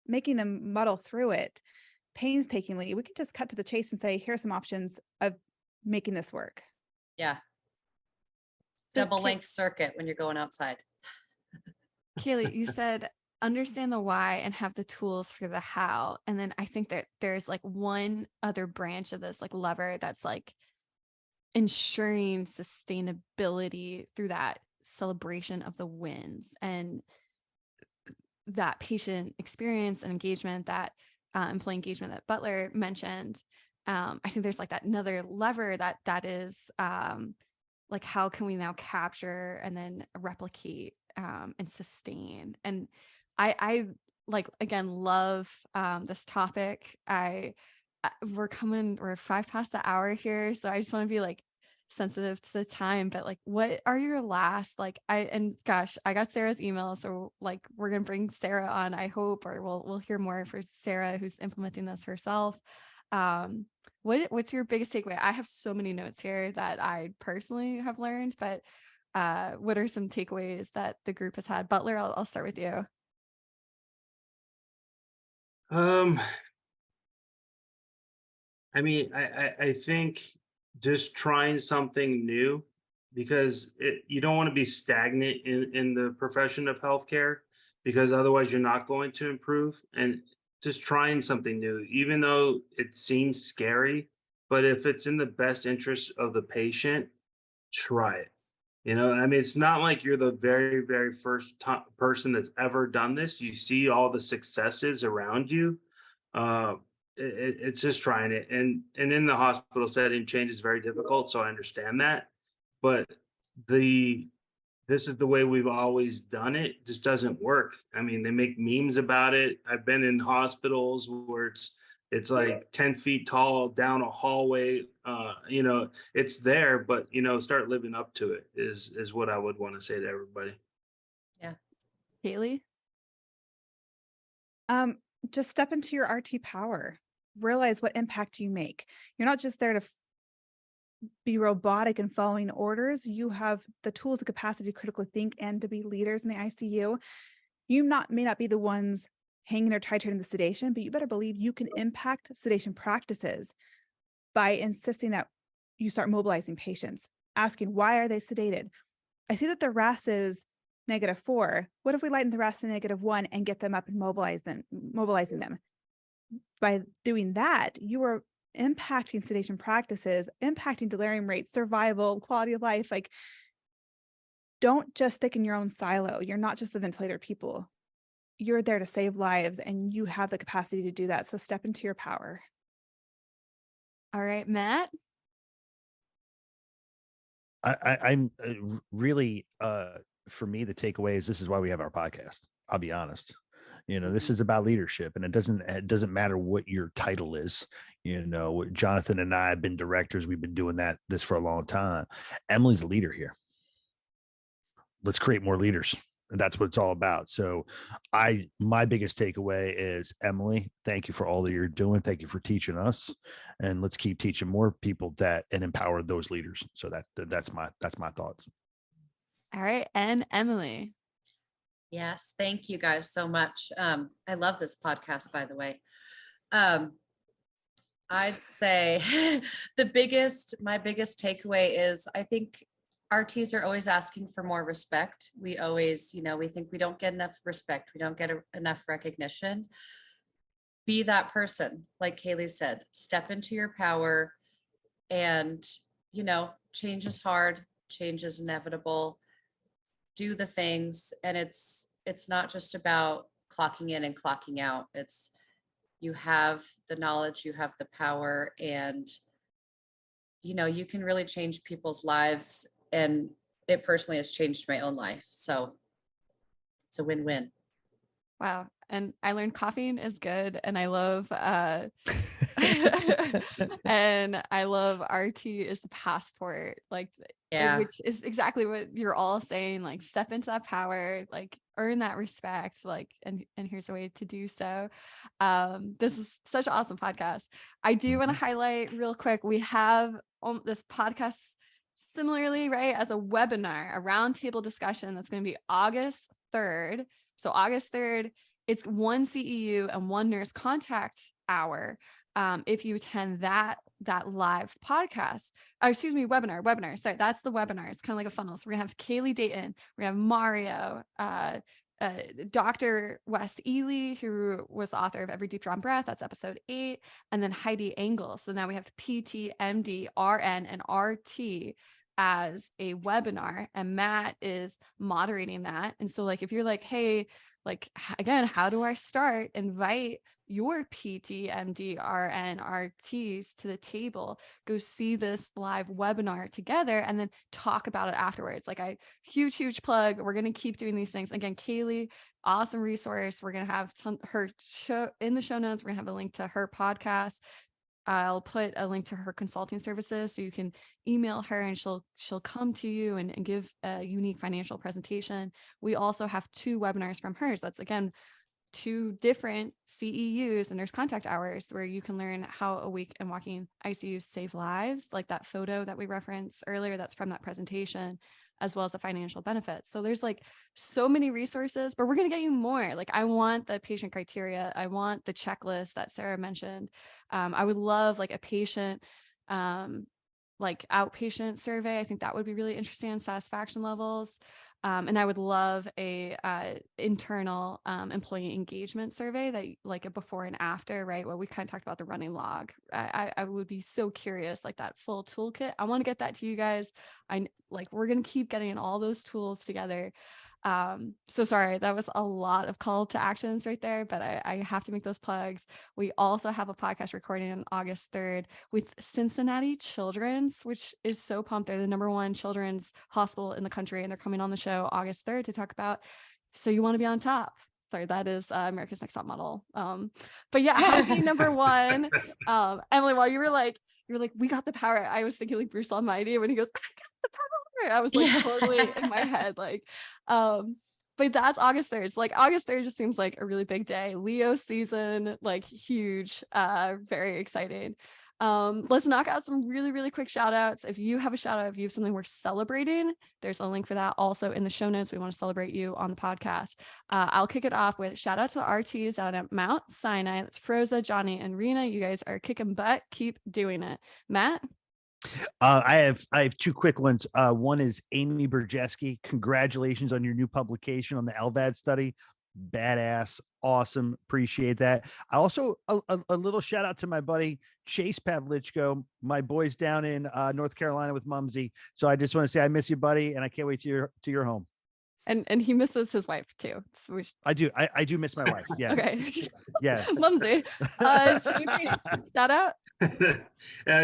making them muddle through it painstakingly. We can just cut to the chase and say, here's some options of making this work. Yeah. So Double length circuit when you're going outside. Kaylee, you said understand the why and have the tools for the how. And then I think that there's like one other branch of this like lever that's like ensuring sustainability through that celebration of the wins and that patient experience and engagement, that employee engagement that Butler mentioned. I think there's like that another lever that is like, how can we now capture and then replicate and sustain? And I like, again, love this topic. We're 5 past the hour here. So I just want to be like sensitive to the time, but like, what are your last, like, gosh, I got Sarah's email. So like, we're going to bring Sarah on, I hope, or we'll hear more for Sarah, who's implementing this herself. What's your biggest takeaway? I have so many notes here that I personally have learned, but what are some takeaways that the group has had? Butler, I'll start with you. I mean, I think just trying something new, because you don't want to be stagnant in the profession of healthcare, because otherwise you're not going to improve. And just trying something new, even though it seems scary, but if it's in the best interest of the patient, try it. I mean, it's not like you're the very, very first person that's ever done this. You see all the successes around you. Uh, it's just trying it, and in the hospital setting, change is very difficult. So I understand that, but this is the way we've always done it. It just doesn't work. I mean, they make memes about it. I've been in hospitals where it's like 10 feet tall down a hallway. It's there, but start living up to it is what I would want to say to everybody. Yeah. Kaylee? Just step into your RT power. Realize what impact you make. You're not just there to be robotic and following orders. You have the tools and capacity to critically think and to be leaders in the ICU. You may not be the ones hanging or titrating the sedation, but you better believe you can impact sedation practices by insisting that you start mobilizing patients, asking, why are they sedated? I see that the RASS is -4. What if we lighten the RASS to -1 and get them up and mobilizing them? By doing that, you are impacting sedation practices, impacting delirium rates, survival, quality of life. Like, don't just stick in your own silo. You're not just the ventilator people. You're there to save lives, and you have the capacity to do that. So step into your power. All right, Matt. I'm really for me, the takeaway is this is why we have our podcast. I'll be honest. This is about leadership, and it doesn't matter what your title is. Jonathan and I have been directors. We've been doing this for a long time. Emily's a leader here. Let's create more leaders. And that's what it's all about. So my biggest takeaway is, Emily, thank you for all that you're doing. Thank you for teaching us, and let's keep teaching more people and empower those leaders. So that's my thoughts. All right. And Emily. Yes. Thank you guys so much. I love this podcast, by the way. I'd say my biggest takeaway is, I think RTs are always asking for more respect. We always, we think we don't get enough respect. We don't get enough recognition. Be that person. Like Kaylee said, step into your power, and, change is hard. Change is inevitable. Do the things. And it's not just about clocking in and clocking out. You have the knowledge, you have the power, and, you can really change people's lives. And it personally has changed my own life. So It's a win-win. Wow. And I learned caffeine is good. And I love, and I love RT is the passport, like, Yeah. which is exactly what you're all saying, like step into that power, like earn that respect, like, and here's a way to do so. This is such an awesome podcast. I do want to highlight real quick. We have this podcast similarly, right, as a webinar, a roundtable discussion that's going to be August 3rd. So August 3rd, it's one CEU and one nurse contact hour. If you attend that live podcast, webinar. Sorry, that's the webinar. It's kind of like a funnel. So we're gonna have Kali Dayton, we're gonna have Mario, Dr. Wes Ely, who was the author of Every Deep Drawn Breath. That's episode 8. And then Heidi Engel. So now we have PT, MD, RN, and RT as a webinar, and Matt is moderating that. And so like, if you're like, hey, like, again, how do I start? Invite your PT, MD, RN, RTs to the table, go see this live webinar together, and then talk about it afterwards. Like, huge plug. We're going to keep doing these things. Again, Kali, awesome resource. We're going to have her show in the show notes. We're going to have a link to her podcast. I'll put a link to her consulting services so you can email her and she'll come to you and give a unique financial presentation. We also have 2 webinars from hers. That's, again, 2 different CEUs and nurse contact hours where you can learn how Awake and Walking ICUs save lives, like that photo that we referenced earlier, that's from that presentation, as well as the financial benefits. So there's like so many resources, but we're going to get you more. Like, I want the patient criteria. I want the checklist that Sarah mentioned. I would love like a patient, like outpatient survey. I think that would be really interesting on satisfaction levels. And I would love a internal employee engagement survey, that like a before and after, right? Well, we kind of talked about the running log. I would be so curious, like that full toolkit. I want to get that to you guys. We're going to keep getting all those tools together. So sorry, that was a lot of call to actions right there, but I have to make those plugs. We also have a podcast recording on August 3rd with Cincinnati Children's, which is so pumped. They're the #1 children's hospital in the country, and they're coming on the show August 3rd to talk about So You Want to Be on Top. Sorry, that is America's Next Top Model. But yeah, how to be #1. Emily, while you were like, we got the power, I was thinking like Bruce Almighty when he goes, I got the power. I was like totally in my head, like, but that's August 3rd. So, like, August 3rd just seems like a really big day. Leo season, like, huge, very exciting. Let's knock out some really quick shout outs. If you have a shout out, if you have something worth celebrating, there's a link for that also in the show notes. We want to celebrate you on the podcast. I'll kick it off with shout out to RTs out at Mount Sinai. That's Froza, Johnny, and Rena. You guys are kicking butt. Keep doing it. Matt? I have 2 quick ones. One is Amy Burjeski. Congratulations on your new publication on the LVAD study. Badass. Awesome. Appreciate that. I also, a little shout out to my buddy Chase Pavlichko, my boys down in North Carolina with Mumsy. So I just want to say I miss you, buddy, and I can't wait to your home. And he misses his wife too. So I do miss my wife. Yes. Okay. Yes. Mumsy. Shout out.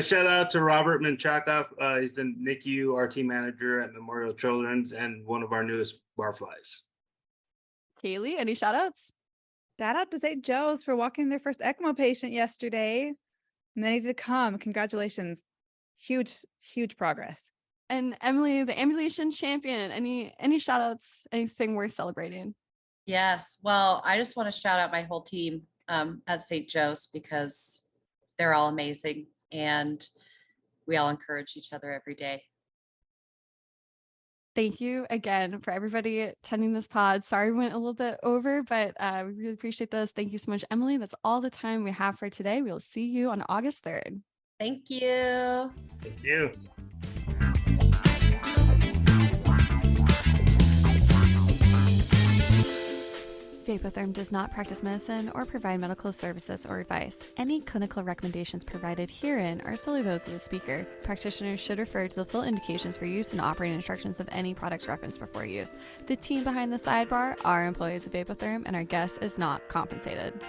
Shout out to Robert Menchakov. He's the NICU RT manager at Memorial Children's and one of our newest barflies. Kali, any shout outs? Shout out to St. Joe's for walking their first ECMO patient yesterday. And they need to come. Congratulations. Huge progress. And Emily, the Ambulation Champion, any shout outs, anything worth celebrating? Yes. Well, I just want to shout out my whole team at St. Joe's, because they're all amazing and we all encourage each other every day. Thank you again for everybody attending this pod. Sorry we went a little bit over, but we really appreciate this. Thank you so much, Emily. That's all the time we have for today. We'll see you on August 3rd. Thank you. Thank you. Vapotherm does not practice medicine or provide medical services or advice. Any clinical recommendations provided herein are solely those of the speaker. Practitioners should refer to the full indications for use and operating instructions of any products referenced before use. The team behind the sidebar are employees of Vapotherm, and our guest is not compensated.